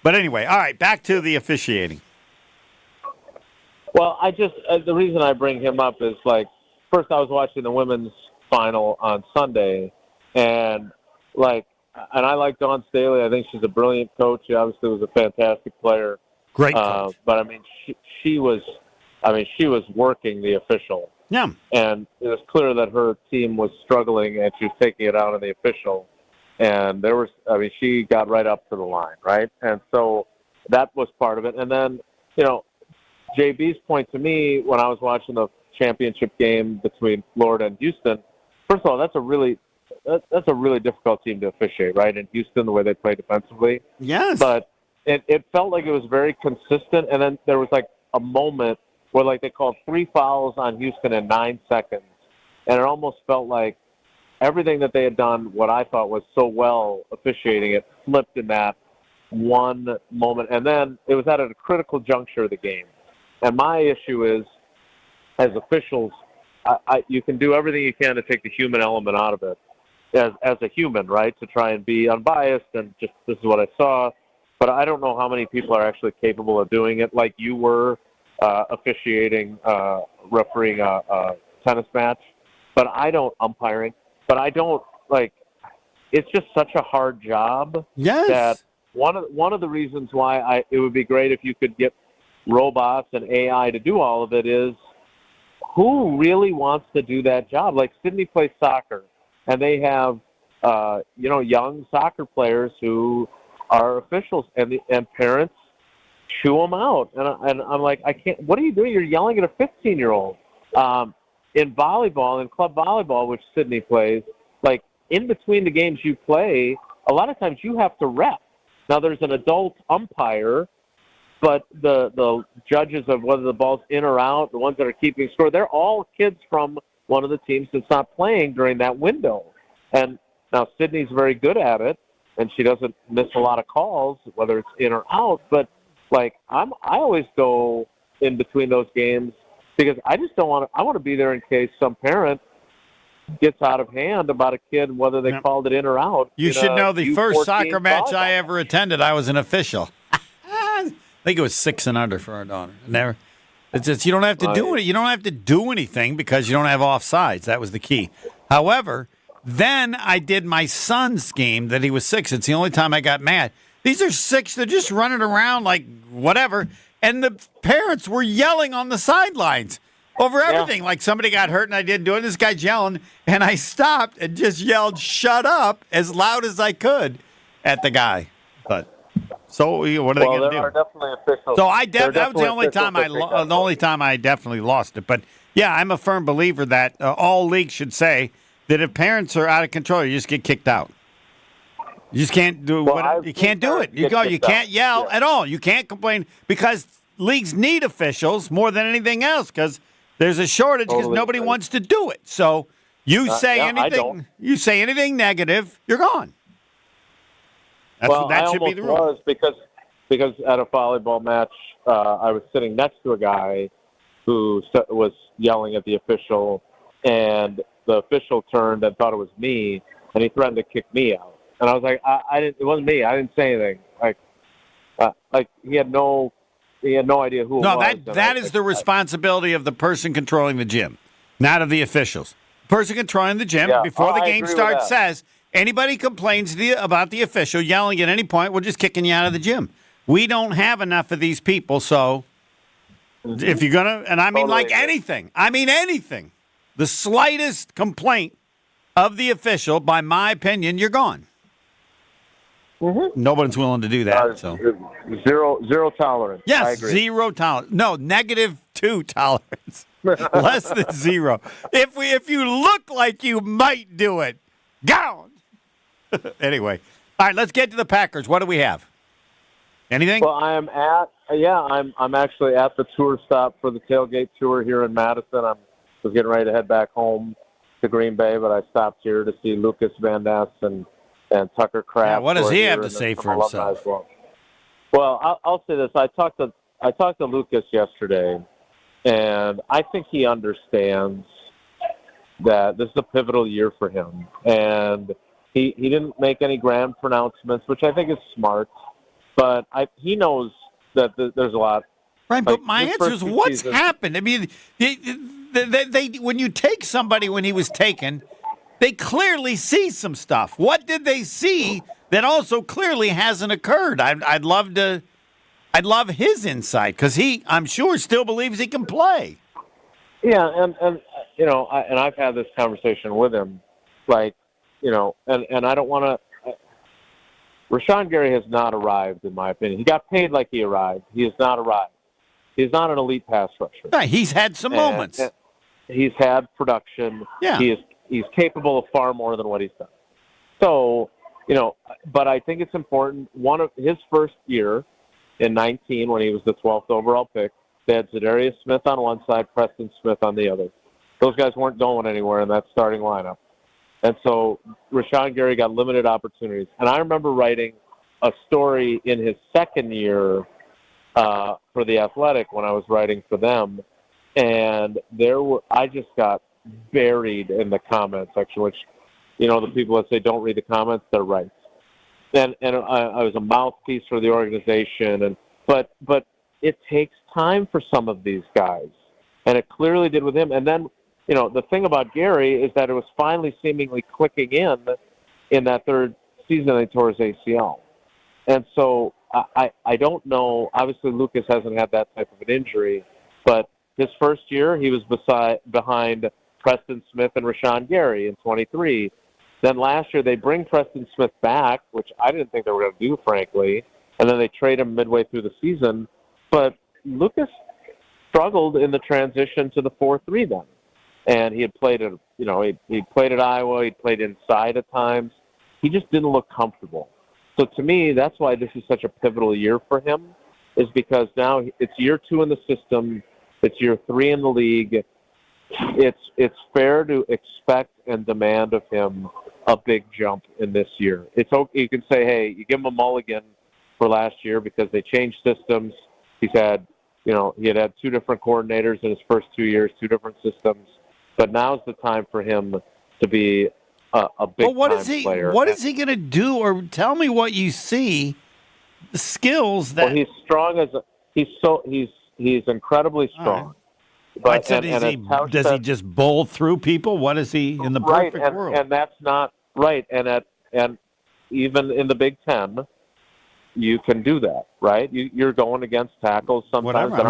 [SPEAKER 2] But anyway, all right, back to the officiating.
[SPEAKER 15] Well, the reason I bring him up is, first I was watching the women's final on Sunday, and I like Dawn Staley. I think she's a brilliant coach. She obviously was a fantastic player.
[SPEAKER 2] Great coach.
[SPEAKER 15] But I mean, she was working the official.
[SPEAKER 2] Yeah.
[SPEAKER 15] And it was clear that her team was struggling, and she was taking it out on the official. And she got right up to the line, right? And so that was part of it. And then, JB's point to me when I was watching the championship game between Florida and Houston, first of all, that's a really difficult team to officiate, right? In Houston, the way they play defensively.
[SPEAKER 2] Yes.
[SPEAKER 15] But it felt like it was very consistent. And then there was a moment where they called 3 fouls on Houston in 9 seconds. And it almost felt like everything that they had done, what I thought was so well officiating, it flipped in that one moment. And then it was at a critical juncture of the game. And my issue is, as officials, you can do everything you can to take the human element out of it as a human, right, to try and be unbiased and just this is what I saw. But I don't know how many people are actually capable of doing it like you were officiating, refereeing a tennis match. But umpiring. But I don't, it's just such a hard job.
[SPEAKER 2] Yes.
[SPEAKER 15] That one of the reasons why it would be great if you could get robots and AI to do all of it is, who really wants to do that job? Sydney plays soccer, and they have, young soccer players who are officials, and parents chew them out. And I'm like, I can't. What are you doing? You're yelling at a 15-year-old. In volleyball, in club volleyball, which Sydney plays, in between the games you play, a lot of times you have to ref. Now there's an adult umpire, but the judges of whether the ball's in or out, the ones that are keeping score, they're all kids from one of the teams that's not playing during that window. And now Sydney's very good at it, and she doesn't miss a lot of calls, whether it's in or out. But like I always go in between those games because I just don't want to. I want to be there in case some parent gets out of hand about a kid, whether they called it in or out.
[SPEAKER 2] You should know the first soccer match
[SPEAKER 15] volleyball
[SPEAKER 2] I ever attended, I was an official. I think it was 6 and under for our daughter. Never. It's just you don't have to do it. You don't have to do anything because you don't have offsides. That was the key. However, then I did my son's game that he was 6. It's the only time I got mad. These are 6. They're just running around like whatever. And the parents were yelling on the sidelines over everything. Like somebody got hurt and I didn't do it. This guy's yelling. And I stopped and just yelled, "Shut up," as loud as I could at the guy. But so what are they going to do?
[SPEAKER 15] There are definitely officials.
[SPEAKER 2] So that was the only time I definitely lost it. But yeah, I'm a firm believer that all leagues should say that if parents are out of control, you just get kicked out. You just can't do you can't do it. You can't yell at all. You can't complain because leagues need officials more than anything else because there's a shortage because nobody wants to do it. So you say anything negative, you're gone. That should be the rule.
[SPEAKER 15] Because at a volleyball match, I was sitting next to a guy who was yelling at the official, and the official turned and thought it was me, and he threatened to kick me out. And I was like, it wasn't me. I didn't say anything. Like he had no idea who it was.
[SPEAKER 2] No, that is the responsibility of the person controlling the gym, not of the officials. The person controlling the gym before the game starts says, anybody complains about the official yelling at any point, we're just kicking you out of the gym. We don't have enough of these people, so if you're going to, and I mean anything, the slightest complaint of the official, by my opinion, you're gone. Mm-hmm. Nobody's willing to do that. So
[SPEAKER 15] zero tolerance.
[SPEAKER 2] Yes,
[SPEAKER 15] I agree.
[SPEAKER 2] 0 tolerance. No, -2 tolerance. Less than 0. If you look like you might do it, gone. Anyway, all right, let's get to the Packers. What do we have? Anything?
[SPEAKER 15] Well, I'm actually at the tour stop for the tailgate tour here in Madison. I was getting ready to head back home to Green Bay, but I stopped here to see Lukas Van Ness and Tucker Kraft.
[SPEAKER 2] Yeah, what does he have to say for himself?
[SPEAKER 15] Well, I'll say this. I talked to Lukas yesterday, and I think he understands that this is a pivotal year for him. And he didn't make any grand pronouncements, which I think is smart. But he knows that there's a lot.
[SPEAKER 2] Right, but my answer is what's happened? I mean, they when you take somebody when he was taken, they clearly see some stuff. What did they see that also clearly hasn't occurred? I'd love his insight because I'm sure still believes he can play.
[SPEAKER 15] Yeah, and you know, and I've had this conversation with him, like, you know, and I don't want to. Rashawn Gary has not arrived, in my opinion. He got paid like he arrived. He has not arrived. He's not an elite pass rusher.
[SPEAKER 2] Right, he's had some moments.
[SPEAKER 15] He's had production.
[SPEAKER 2] Yeah.
[SPEAKER 15] He's capable of far more than what he's done. So, you know, but I think it's important. One of his first year in 19, when he was the 12th overall pick, they had Zadarius Smith on one side, Preston Smith on the other. Those guys weren't going anywhere in that starting lineup. And so Rashawn Gary got limited opportunities. And I remember writing a story in his second year for The Athletic when I was writing for them. And I just got buried in the comment section, which, you know, the people that say don't read the comments, they're right. And I was a mouthpiece for the organization. But it takes time for some of these guys. And it clearly did with him. And then, you know, the thing about Gary is that it was finally seemingly clicking in that third season he tore his ACL. And so I don't know. Obviously, Lukas hasn't had that type of an injury, but his first year he was behind Preston Smith and Rashawn Gary in 23. Then last year they bring Preston Smith back, which I didn't think they were going to do, frankly, and then they trade him midway through the season. But Lukas struggled in the transition to the 4-3 then. And he had played at, you know, he played at Iowa. He played inside at times. He just didn't look comfortable. So to me, that's why this is such a pivotal year for him, is because now it's year 2 in the system. It's year 3 in the league. it's fair to expect and demand of him a big jump in this year. It's okay. You can say, hey, you give him a mulligan for last year because they changed systems. He had 2 different coordinators in his first 2 years, 2 different systems. But now's the time for him to be a big player.
[SPEAKER 2] What is he going to do? Or tell me what you see. The skills that
[SPEAKER 15] he's strong he's incredibly strong.
[SPEAKER 2] Right. But does he just bowl through people? What is he in the perfect world?
[SPEAKER 15] And that's not right. And even in the Big Ten, you can do that, right? You're going against tackles sometimes.
[SPEAKER 2] Whatever. I'm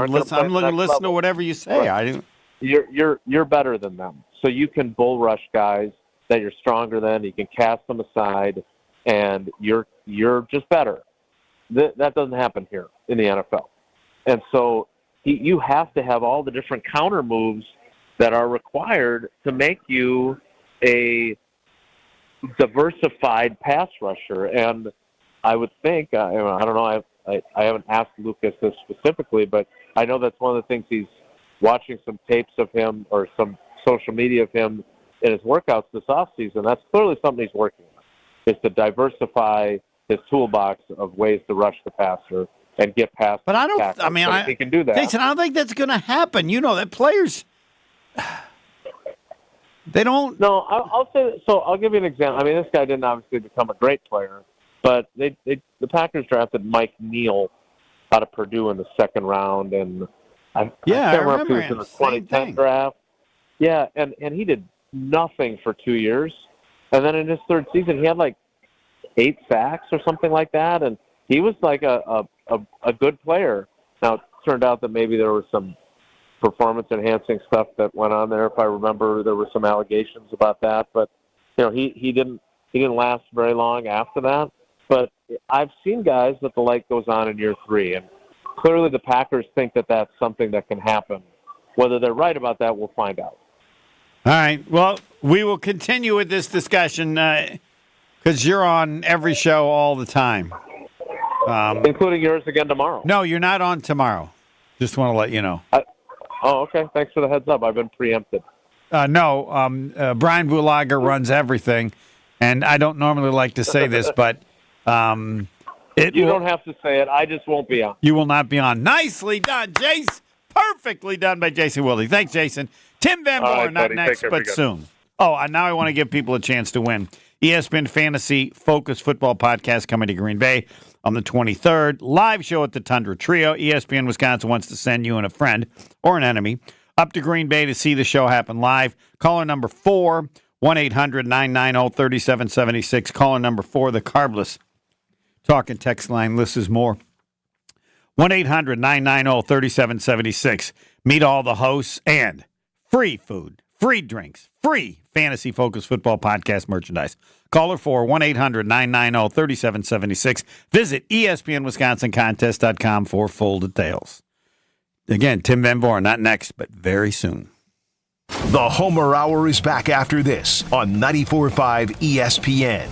[SPEAKER 2] going to listen to whatever you say.
[SPEAKER 15] Right. You're better than them, so you can bull rush guys that you're stronger than. You can cast them aside, and you're just better. That doesn't happen here in the NFL, and so you have to have all the different counter moves that are required to make you a diversified pass rusher. And I would think, I don't know, I haven't asked Lukas this specifically, but I know that's one of the things he's watching some tapes of him or some social media of him in his workouts this offseason. That's clearly something he's working on, is to diversify his toolbox of ways to rush the passer and get past.
[SPEAKER 2] But
[SPEAKER 15] he can do that.
[SPEAKER 2] Jason, I don't think that's going to happen. That players, they don't.
[SPEAKER 15] No, I'll say so. I'll give you an example. I mean, this guy didn't obviously become a great player, but the Packers drafted Mike Neal out of Purdue in the 2nd round, and I can't remember if he was in the 2010 draft. Yeah, and he did nothing for 2 years, and then in his 3rd season, he had like 8 sacks or something like that, and he was like a good player. Now, it turned out that maybe there was some performance-enhancing stuff that went on there. If I remember, there were some allegations about that. But, he didn't last very long after that. But I've seen guys that the light goes on in year 3, and clearly the Packers think that that's something that can happen. Whether they're right about that, we'll find out.
[SPEAKER 2] All right. Well, we will continue with this discussion because you're on every show all the time.
[SPEAKER 15] Including yours again tomorrow.
[SPEAKER 2] No, you're not on tomorrow. Just want to let you know.
[SPEAKER 15] Okay. Thanks for the heads up. I've been preempted.
[SPEAKER 2] Brian Bulaga runs everything, and I don't normally like to say this, but
[SPEAKER 15] you don't have to say it. I just won't be on.
[SPEAKER 2] You will not be on. Nicely done, Jace. Perfectly done by Jason Wilde. Thanks, Jason. Tim Van Vooren, not next, but soon. Oh, and now I want to give people a chance to win. ESPN Fantasy Focus Football Podcast coming to Green Bay on the 23rd. Live show at the Tundra Trio. ESPN Wisconsin wants to send you and a friend or an enemy up to Green Bay to see the show happen live. Caller number 4, 1-800-990-3776. Caller number 4, the Carbless talk and text line. List is more. 1-800-990-3776. Meet all the hosts and free food, free drinks, free Fantasy Focus Football Podcast merchandise. Caller 4, 1-800-990-3776. Visit ESPNWisconsinContest.com for full details. Again, Tim Van Vooren, not next, but very soon.
[SPEAKER 1] The Homer Hour is back after this on 94.5 ESPN.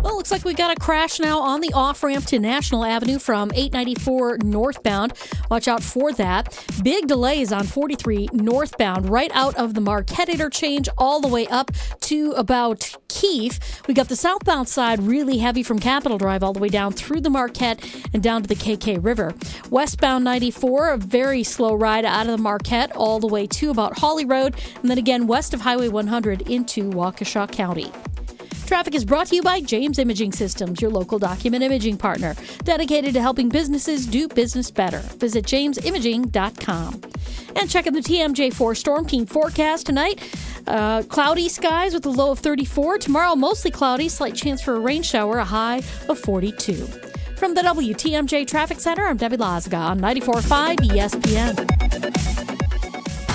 [SPEAKER 5] Well, looks like we got a crash now on the off-ramp to National Avenue from 894 northbound. Watch out for that. Big delays on 43 northbound right out of the Marquette interchange all the way up to about Keefe. We got the southbound side really heavy from Capitol Drive all the way down through the Marquette and down to the KK River. Westbound 94, a very slow ride out of the Marquette all the way to about Hawley Road, and then again west of Highway 100 into Waukesha County. Traffic is brought to you by James Imaging Systems, your local document imaging partner, dedicated to helping businesses do business better. Visit jamesimaging.com. And checking the TMJ4 Storm Team forecast tonight. Cloudy skies with a low of 34. Tomorrow, mostly cloudy, slight chance for a rain shower, a high of 42. From the WTMJ Traffic Center, I'm Debbie Lazga on 94.5 ESPN.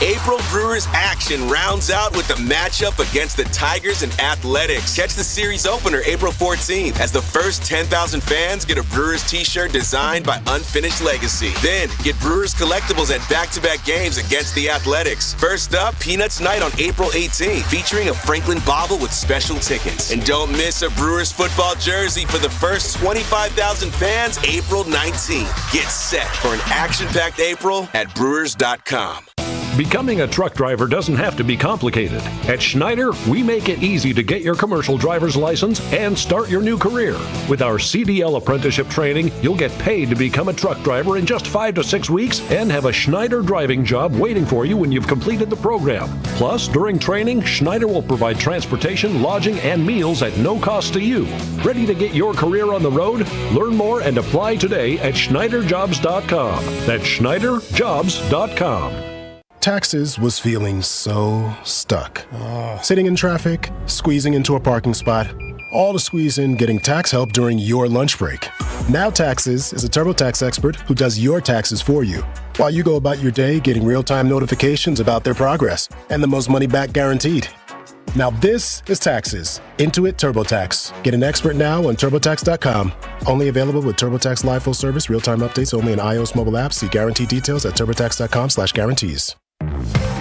[SPEAKER 16] April Brewers action rounds out with the matchup against the Tigers and Athletics. Catch the series opener April 14th as the first 10,000 fans get a Brewers t-shirt designed by Unfinished Legacy. Then get Brewers collectibles at back-to-back games against the Athletics. First up, Peanuts Night on April 18th, featuring a Franklin Bobble with special tickets. And don't miss a Brewers football jersey for the first 25,000 fans April 19th. Get set for an action-packed April at Brewers.com.
[SPEAKER 17] Becoming a truck driver doesn't have to be complicated. At Schneider, we make it easy to get your commercial driver's license and start your new career. With our CDL apprenticeship training, you'll get paid to become a truck driver in just 5 to 6 weeks and have a Schneider driving job waiting for you when you've completed the program. Plus, during training, Schneider will provide transportation, lodging, and meals at no cost to you. Ready to get your career on the road? Learn more and apply today at SchneiderJobs.com. That's SchneiderJobs.com.
[SPEAKER 18] Taxes was feeling so stuck. Sitting in traffic, squeezing into a parking spot, all to squeeze in getting tax help during your lunch break. Now Taxes is a TurboTax expert who does your taxes for you, while you go about your day getting real-time notifications about their progress and the most money back guaranteed. Now this is Taxes. Intuit TurboTax. Get an expert now on TurboTax.com. Only available with TurboTax Live Full Service, real-time updates only in iOS mobile apps. See guarantee details at TurboTax.com/guarantees.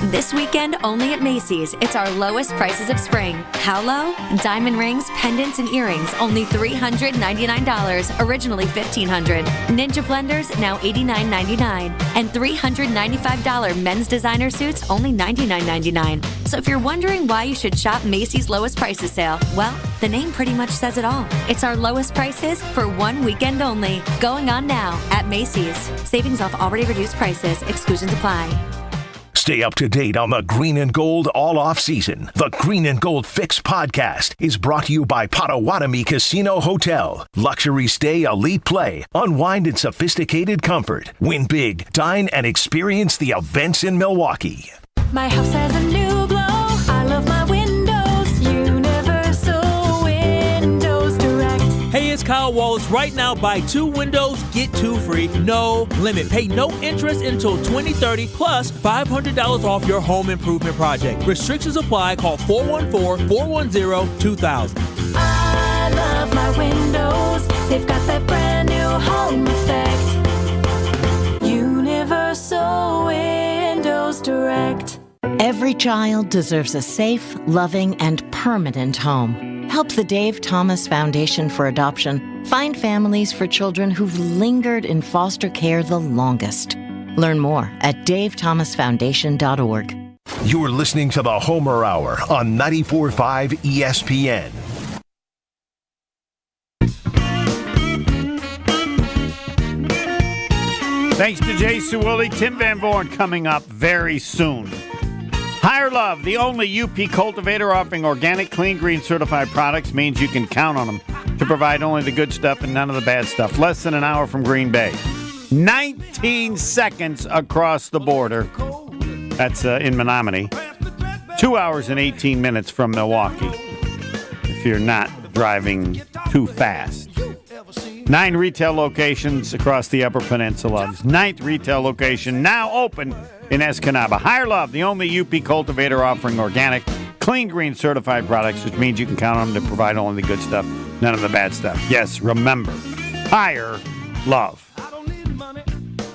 [SPEAKER 19] This weekend, only at Macy's, it's our lowest prices of spring. How low? Diamond rings, pendants, and earrings, only $399, originally $1,500. Ninja blenders, now $89.99. And $395 men's designer suits, only $99.99. So if you're wondering why you should shop Macy's lowest prices sale, well, the name pretty much says it all. It's our lowest prices for one weekend only. Going on now at Macy's. Savings off already reduced prices. Exclusions apply.
[SPEAKER 1] Stay up to date on the Green and Gold all off season. The Green and Gold Fix podcast is brought to you by Potawatomi Casino Hotel. Luxury stay, elite play, unwind in sophisticated comfort. Win big, dine, and experience the events in Milwaukee.
[SPEAKER 7] My house has a new glow. I love my windows. Universal Windows Direct.
[SPEAKER 20] Hey, it's Kyle Wallace. Right now, buy 2 windows, get 2 free. No limit. Pay no interest until 2030, plus $500 off your home improvement project. Restrictions apply. Call 414-410-2000.
[SPEAKER 7] I love my windows. They've got that brand new home effect. Universal Windows Direct.
[SPEAKER 21] Every child deserves a safe, loving, and permanent home. Help the Dave Thomas Foundation for Adoption find families for children who've lingered in foster care the longest. Learn more at davethomasfoundation.org.
[SPEAKER 1] You're listening to the Homer Hour on 94.5 ESPN.
[SPEAKER 2] Thanks to Jason Wilde. Tim Van Vooren coming up very soon. Higher Love, the only UP cultivator offering organic, clean, green certified products, means you can count on them to provide only the good stuff and none of the bad stuff. Less than an hour from Green Bay. 19 seconds across the border. That's in Menominee. 2 hours and 18 minutes from Milwaukee, if you're not driving too fast. 9 retail locations across the Upper Peninsula. 9th retail location now open in Escanaba. Higher Love, the only UP cultivator offering organic, clean, green certified products, which means you can count on them to provide only the good stuff, none of the bad stuff. Yes, remember, Higher Love.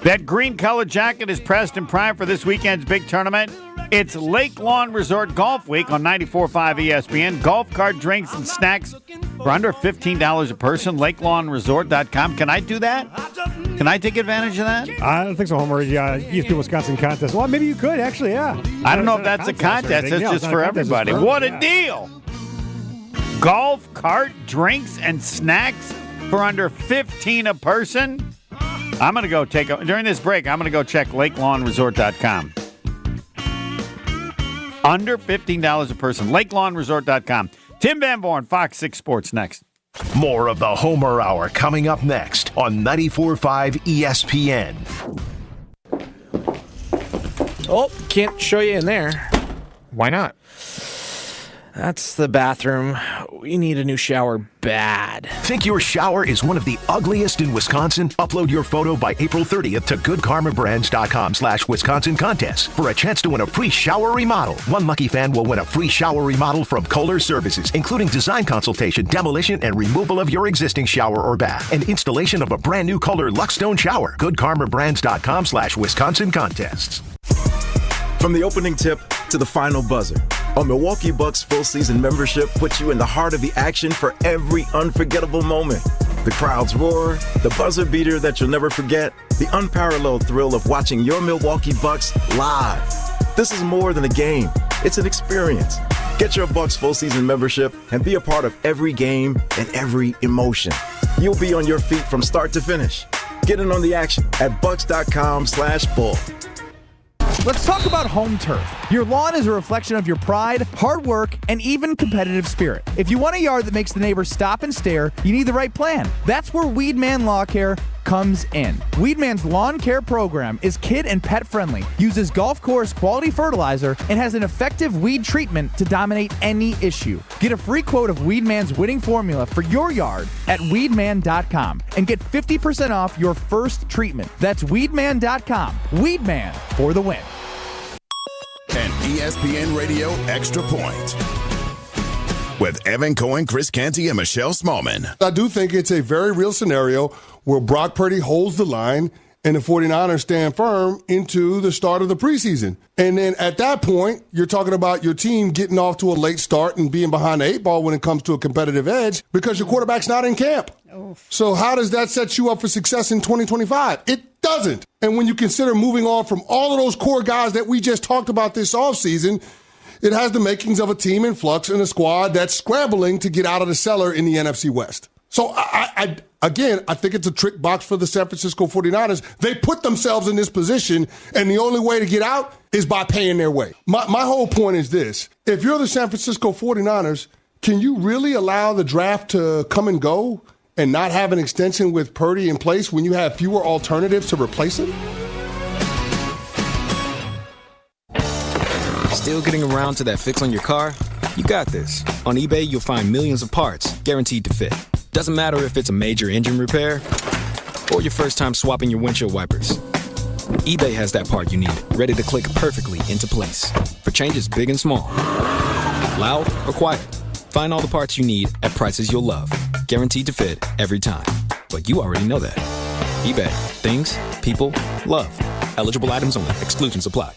[SPEAKER 2] That green colored jacket is pressed and primed for this weekend's big tournament. It's Lake Lawn Resort Golf Week on 94.5 ESPN. Golf cart, drinks, and snacks for under $15 a person. LakeLawnResort.com. Can I do that? Can I take advantage of that?
[SPEAKER 3] I don't think so, Homer. Yeah, ESPN Wisconsin contest. Well, maybe you could, actually, yeah.
[SPEAKER 2] I don't know if that's a contest. That's just for everybody. What a deal! Golf cart, drinks, and snacks for under $15 a person. I'm going to go during this break, I'm going to go check LakeLawnResort.com. Under $15 a person. LakeLawnResort.com. Tim Van Vooren, Fox 6 Sports, next.
[SPEAKER 1] More of the Homer Hour coming up next on 94.5 ESPN.
[SPEAKER 22] Oh, can't show you in there.
[SPEAKER 13] Why not?
[SPEAKER 4] That's the bathroom. We need a new shower bad.
[SPEAKER 1] Think your shower is one of the ugliest in Wisconsin? Upload your photo by April 30th to goodkarmabrands.com/Wisconsin contest for a chance to win a free shower remodel. One lucky fan will win a free shower remodel from Kohler Services, including design consultation, demolition, and removal of your existing shower or bath, and installation of a brand new Kohler Luxstone shower. goodkarmabrands.com/Wisconsin contests.
[SPEAKER 22] From the opening tip to the final buzzer, a Milwaukee Bucks full season membership puts you in the heart of the action for every unforgettable moment. The crowd's roar, the buzzer beater that you'll never forget, the unparalleled thrill of watching your Milwaukee Bucks live. This is more than a game, it's an experience. Get your Bucks full season membership and be a part of every game and every emotion. You'll be on your feet from start to finish. Get in on the action at bucks.com/full.
[SPEAKER 12] Let's talk about home turf. Your lawn is a reflection of your pride, hard work, and even competitive spirit. If you want a yard that makes the neighbors stop and stare, you need the right plan. That's where Weedman Lawn Care comes in. Weedman's lawn care program is kid and pet friendly, uses golf course quality fertilizer, and has an effective weed treatment to dominate any issue. Get a free quote of Weedman's winning formula for your yard at weedman.com and get 50% off your first treatment. That's weedman.com. Weedman for the win.
[SPEAKER 23] An ESPN Radio Extra Point with Evan Cohen, Chris Canty, and Michelle Smallman.
[SPEAKER 24] I do think it's a very real scenario where Brock Purdy holds the line and the 49ers stand firm into the start of the preseason. And then at that point, you're talking about your team getting off to a late start and being behind the 8 ball when it comes to a competitive edge because your quarterback's not in camp. So how does that set you up for success in 2025? It doesn't. And when you consider moving on from all of those core guys that we just talked about this offseason, it has the makings of a team in flux and a squad that's scrambling to get out of the cellar in the NFC West. So, I think it's a trick box for the San Francisco 49ers. They put themselves in this position, and the only way to get out is by paying their way. My whole point is this. If you're the San Francisco 49ers, can you really allow the draft to come and go and not have an extension with Purdy in place when you have fewer alternatives to replace him?
[SPEAKER 25] Still getting around to that fix on your car? You got this. On eBay, you'll find millions of parts guaranteed to fit. Doesn't matter if it's a major engine repair or your first time swapping your windshield wipers. eBay has that part you need, ready to click perfectly into place for changes big and small. Loud or quiet, find all the parts you need at prices you'll love. Guaranteed to fit every time. But you already know that. eBay. Things, people, love. Eligible items only. Exclusions apply.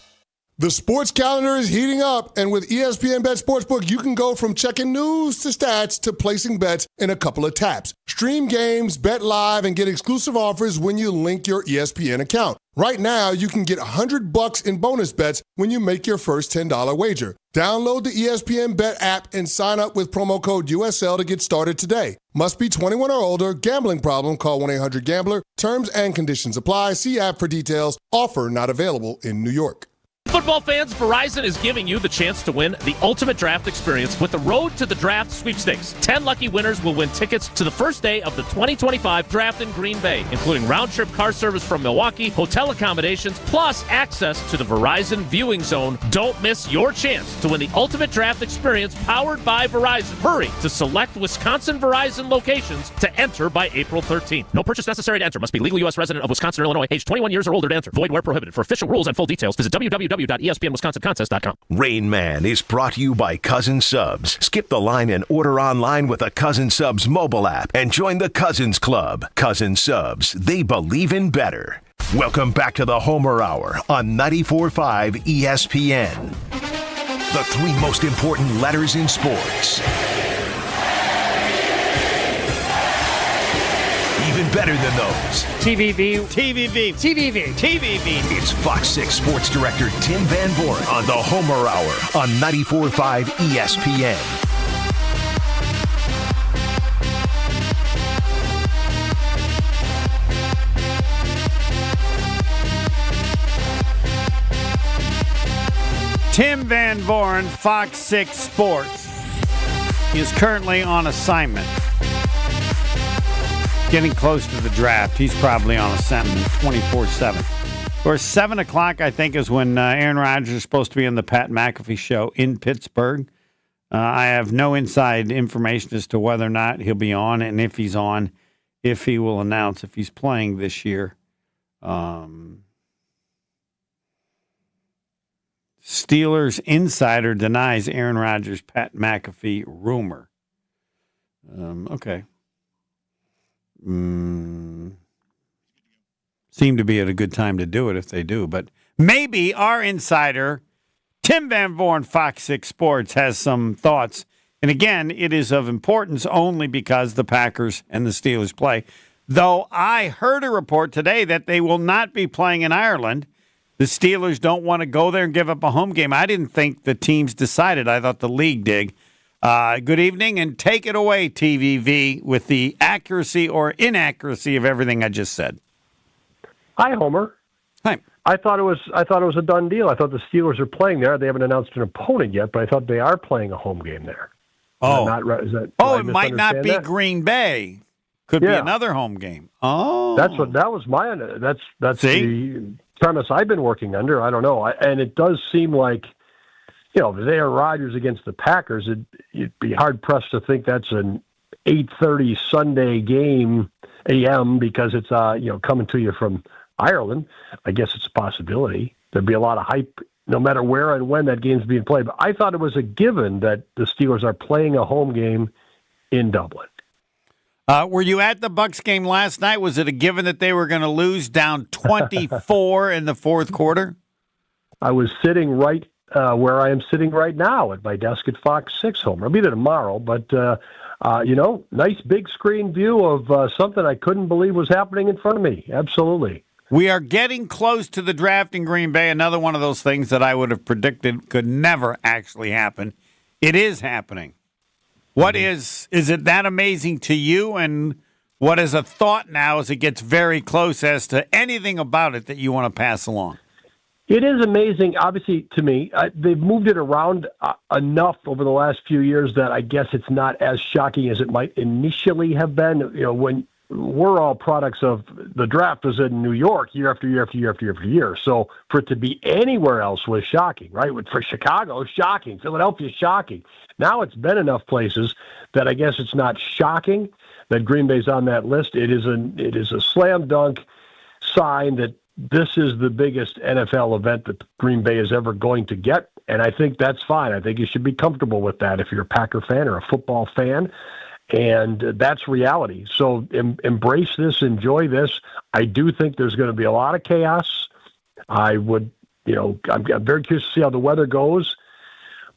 [SPEAKER 24] The sports calendar is heating up, and with ESPN Bet Sportsbook, you can go from checking news to stats to placing bets in a couple of taps. Stream games, bet live, and get exclusive offers when you link your ESPN account. Right now, you can get $100 in bonus bets when you make your first $10 wager. Download the ESPN Bet app and sign up with promo code USL to get started today. Must be 21 or older. Gambling problem? Call 1-800-GAMBLER. Terms and conditions apply. See app for details. Offer not available in New York.
[SPEAKER 26] Football fans, Verizon is giving you the chance to win the ultimate draft experience with the Road to the Draft sweepstakes. 10 lucky winners will win tickets to the first day of the 2025 draft in Green Bay, including round-trip car service from Milwaukee, hotel accommodations, plus access to the Verizon viewing zone. Don't miss your chance to win the ultimate draft experience powered by Verizon. Hurry to select Wisconsin Verizon locations to enter by April 13th. No purchase necessary to enter. Must be legal U.S. resident of Wisconsin or Illinois, age 21 years or older to enter. Void where prohibited. For official rules and full details, visit www.espnwisconsincontest.com.
[SPEAKER 1] Rainman is brought to you by Cousin Subs. Skip the line and order online with a Cousin Subs mobile app and join the Cousins Club. Cousin Subs, they believe in better. Welcome back to the Homer Hour on 94.5 ESPN. The 3 most important letters in sports. Even better than those.
[SPEAKER 2] TVV.
[SPEAKER 1] It's Fox 6 Sports Director Tim Van Vooren on the Homer Hour on 94.5 ESPN.
[SPEAKER 2] Tim Van Vooren, Fox 6 Sports. He is currently on assignment. Getting close to the draft. He's probably on assignment 24/7. Or 7 o'clock, I think, is when Aaron Rodgers is supposed to be on the Pat McAfee show in Pittsburgh. I have no inside information as to whether or not he'll be on, and if he's on, if he will announce if he's playing this year. Steelers insider denies Aaron Rodgers, Pat McAfee rumor. Okay. Seem to be at a good time to do it if they do, but maybe our insider, Tim Van Vooren, Fox 6 Sports, has some thoughts. And again, it is of importance only because the Packers and the Steelers play. Though I heard a report today that they will not be playing in Ireland. The Steelers don't want to go there and give up a home game. I didn't think the teams decided. I thought the league did. Good evening, and take it away, TVV, with the accuracy or inaccuracy of everything I just said.
[SPEAKER 6] Hi, Homer.
[SPEAKER 2] Hi.
[SPEAKER 6] I thought it was a done deal. I thought the Steelers are playing there. They haven't announced an opponent yet, but I thought they are playing a home game there.
[SPEAKER 2] Oh,
[SPEAKER 6] it
[SPEAKER 2] might not be
[SPEAKER 6] that?
[SPEAKER 2] Green Bay. Could be another home game. Oh,
[SPEAKER 6] that was my that's the premise I've been working under. I don't know, and it does seem like, if they are Rodgers against the Packers, it'd be hard pressed to think that's an 8:30 Sunday game a.m. because it's coming to you from Ireland. I guess it's a possibility. There'd be a lot of hype no matter where and when that game's being played. But I thought it was a given that the Steelers are playing a home game in Dublin.
[SPEAKER 2] Were you at the Bucs game last night? Was it a given that they were going to lose down 24 in the fourth quarter?
[SPEAKER 6] I was sitting right where I am sitting right now at my desk at Fox 6 Home. I'll be there tomorrow, but, nice big screen view of something I couldn't believe was happening in front of me. Absolutely.
[SPEAKER 2] We are getting close to the draft in Green Bay. Another one of those things that I would have predicted could never actually happen. It is happening. What is it that amazing to you? And what is a thought now as it gets very close as to anything about it that you want to pass along?
[SPEAKER 6] It is amazing, obviously, to me. They've moved it around enough over the last few years that I guess it's not as shocking as it might initially have been. When we're all products of the draft was in New York year after year after year after year after year. So for it to be anywhere else was shocking, right? For Chicago, shocking. Philadelphia, shocking. Now it's been enough places that I guess it's not shocking that Green Bay's on that list. It is a slam dunk sign that this is the biggest NFL event that Green Bay is ever going to get, and I think that's fine. I think you should be comfortable with that if you're a Packer fan or a football fan, and that's reality. So embrace this, enjoy this. I do think there's going to be a lot of chaos. I'm very curious to see how the weather goes,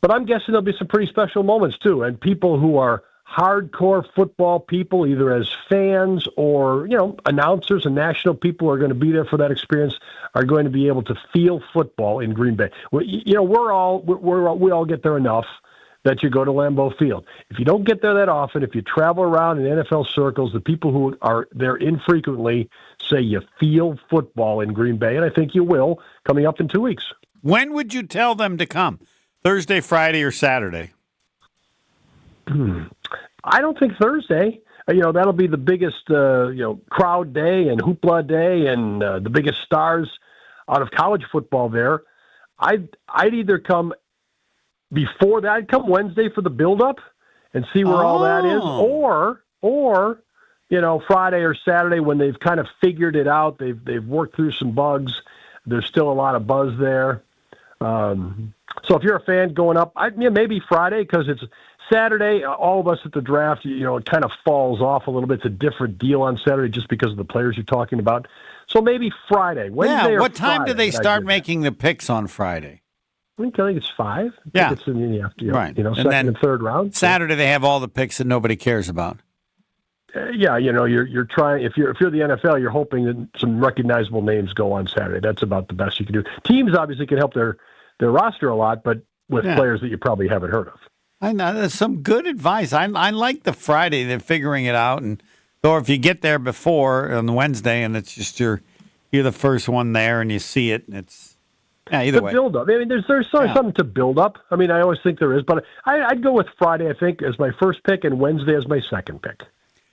[SPEAKER 6] but I'm guessing there'll be some pretty special moments too, and people who are hardcore football people, either as fans or, announcers and national people who are going to be there for that experience, are going to be able to feel football in Green Bay. We all get there enough that you go to Lambeau Field. If you don't get there that often, if you travel around in NFL circles, the people who are there infrequently say you feel football in Green Bay, and I think you will coming up in 2 weeks.
[SPEAKER 2] When would you tell them to come? Thursday, Friday, or Saturday?
[SPEAKER 6] I don't think Thursday. That'll be the biggest, crowd day and hoopla day and the biggest stars out of college football there. I'd either come before that. I'd come Wednesday for the build-up and see where all that is, or Friday or Saturday when they've kind of figured it out. They've worked through some bugs. There's still a lot of buzz there. So if you're a fan going up, maybe Friday because it's Saturday. All of us at the draft, it kind of falls off a little bit. It's a different deal on Saturday just because of the players you're talking about. So maybe Friday. Wednesday or
[SPEAKER 2] what time
[SPEAKER 6] Friday,
[SPEAKER 2] do they start making the picks on Friday?
[SPEAKER 6] I think it's 5.
[SPEAKER 2] Yeah.
[SPEAKER 6] It's in the afternoon,
[SPEAKER 2] right.
[SPEAKER 6] Second and third round.
[SPEAKER 2] Saturday they have all the picks that nobody cares about.
[SPEAKER 6] You're trying. If you're the NFL, you're hoping that some recognizable names go on Saturday. That's about the best you can do. Teams obviously can help their roster a lot, but with players that you probably haven't heard of.
[SPEAKER 2] I know that's some good advice. I like the Friday. They're figuring it out, or if you get there before on the Wednesday and it's just you're the first one there and you see it, and it's either way.
[SPEAKER 6] Build up. I mean, there's something to build up. I mean, I always think there is, but I'd go with Friday. I think as my first pick and Wednesday as my second pick.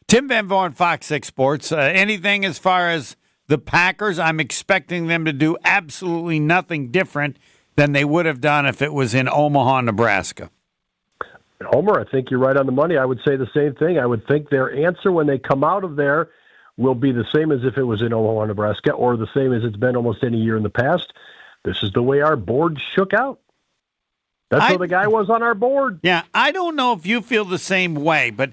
[SPEAKER 2] Tim Van Vooren, Fox 6 Sports. Anything as far as the Packers? I'm expecting them to do absolutely nothing different than they would have done if it was in Omaha, Nebraska.
[SPEAKER 6] Homer, I think you're right on the money. I would say the same thing. I would think their answer when they come out of there will be the same as if it was in Omaha, Nebraska, or the same as it's been almost any year in the past. This is the way our board shook out. That's how the guy was on our board.
[SPEAKER 2] Yeah, I don't know if you feel the same way, but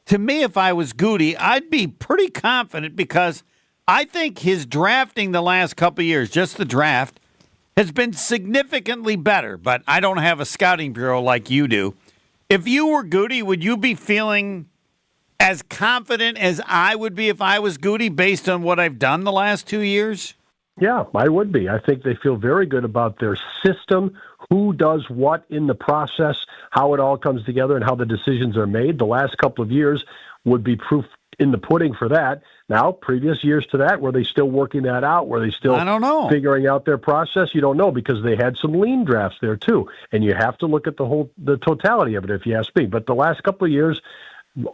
[SPEAKER 2] to me, if I was Goody, I'd be pretty confident because I think his drafting the last couple of years, just the draft, has been significantly better, but I don't have a scouting bureau like you do. If you were Goody, would you be feeling as confident as I would be if I was Goody based on what I've done the last 2 years?
[SPEAKER 6] Yeah, I would be. I think they feel very good about their system, who does what in the process, how it all comes together, and how the decisions are made. The last couple of years would be proof in the pudding for that. Now, previous years to that, were they still working that out? Were they still
[SPEAKER 2] I don't know.
[SPEAKER 6] Figuring out their process? You don't know because they had some lean drafts there too. And you have to look at the totality of it if you ask me. But the last couple of years,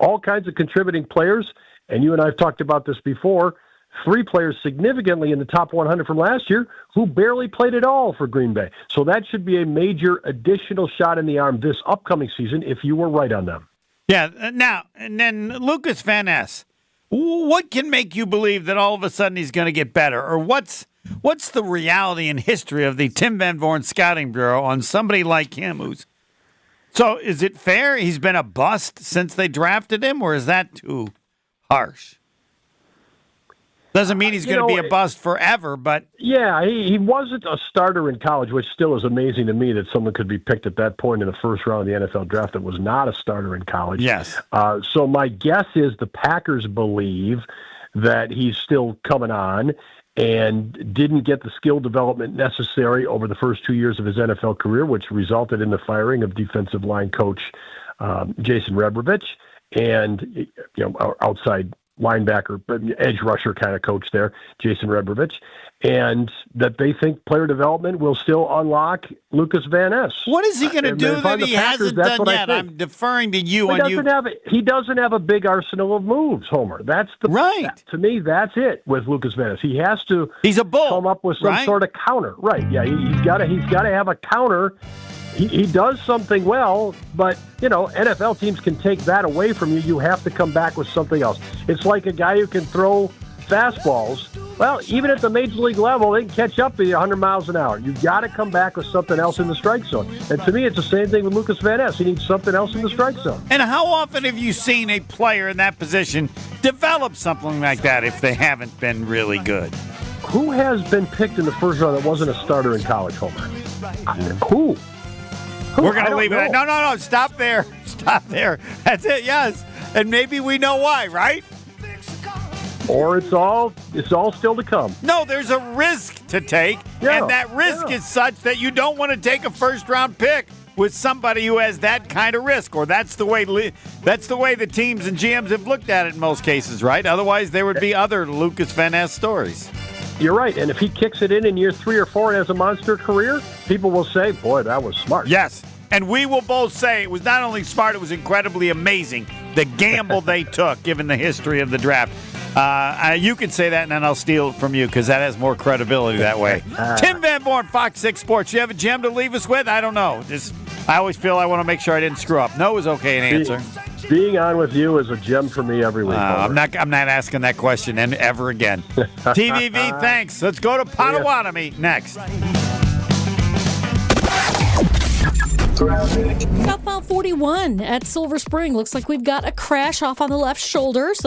[SPEAKER 6] all kinds of contributing players, and you and I have talked about this before, 3 players significantly in the top 100 from last year who barely played at all for Green Bay. So that should be a major additional shot in the arm this upcoming season if you were right on them.
[SPEAKER 2] Yeah. Now, and then Lukas Van Ness, what can make you believe that all of a sudden he's going to get better? Or what's the reality and history of the Tim Van Vooren Scouting Bureau on somebody like him So is it fair he's been a bust since they drafted him, or is that too harsh? Doesn't mean he's going to be a bust forever, but...
[SPEAKER 6] Yeah, he wasn't a starter in college, which still is amazing to me that someone could be picked at that point in the first round of the NFL draft that was not a starter in college.
[SPEAKER 2] Yes.
[SPEAKER 6] So my guess is the Packers believe that he's still coming on and didn't get the skill development necessary over the first 2 years of his NFL career, which resulted in the firing of defensive line coach Jason Rebrovich and our outside linebacker, edge rusher kind of coach there, Jason Rebrovich, and that they think player development will still unlock Lukas Van Ness.
[SPEAKER 2] What is he going to do that he hasn't done yet? I'm deferring to you.
[SPEAKER 6] He doesn't have a big arsenal of moves, Homer. That's right. To me, that's it with Lukas Van Ness. He has to.
[SPEAKER 2] He's a bull.
[SPEAKER 6] Come up with some sort of counter. Right? Yeah. He's got to have a counter. He does something well, but, NFL teams can take that away from you. You have to come back with something else. It's like a guy who can throw fastballs. Well, even at the major league level, they can catch up to you 100 miles an hour. You've got to come back with something else in the strike zone. And to me, it's the same thing with Lukas Van Ness. He needs something else in the strike zone.
[SPEAKER 2] And how often have you seen a player in that position develop something like that if they haven't been really good?
[SPEAKER 6] Who has been picked in the first round that wasn't a starter in college, Homer? Who?
[SPEAKER 2] We're going to leave it. No. Stop there. Stop there. That's it. Yes. And maybe we know why, right?
[SPEAKER 6] Or it's all still to come.
[SPEAKER 2] No, there's a risk to take, and that risk is such that you don't want to take a first-round pick with somebody who has that kind of risk, or that's the way the teams and GMs have looked at it in most cases, right? Otherwise, there would be other Lukas Van Ness stories.
[SPEAKER 6] You're right, and if he kicks it in year 3 or 4 and has a monster career, people will say, boy, that was smart.
[SPEAKER 2] Yes, and we will both say it was not only smart, it was incredibly amazing, the gamble they took, given the history of the draft. You can say that, and then I'll steal it from you because that has more credibility that way. Tim Van Vooren, Fox 6 Sports. You have a gem to leave us with? I don't know. I always feel I want to make sure I didn't screw up. No is okay an answer.
[SPEAKER 6] Being on with you is a gem for me every week.
[SPEAKER 2] I'm not asking that question ever again. TVV, thanks. Let's go to Potawatomi next.
[SPEAKER 5] Southbound 41 at Silver Spring. Looks like we've got a crash off on the left shoulder. So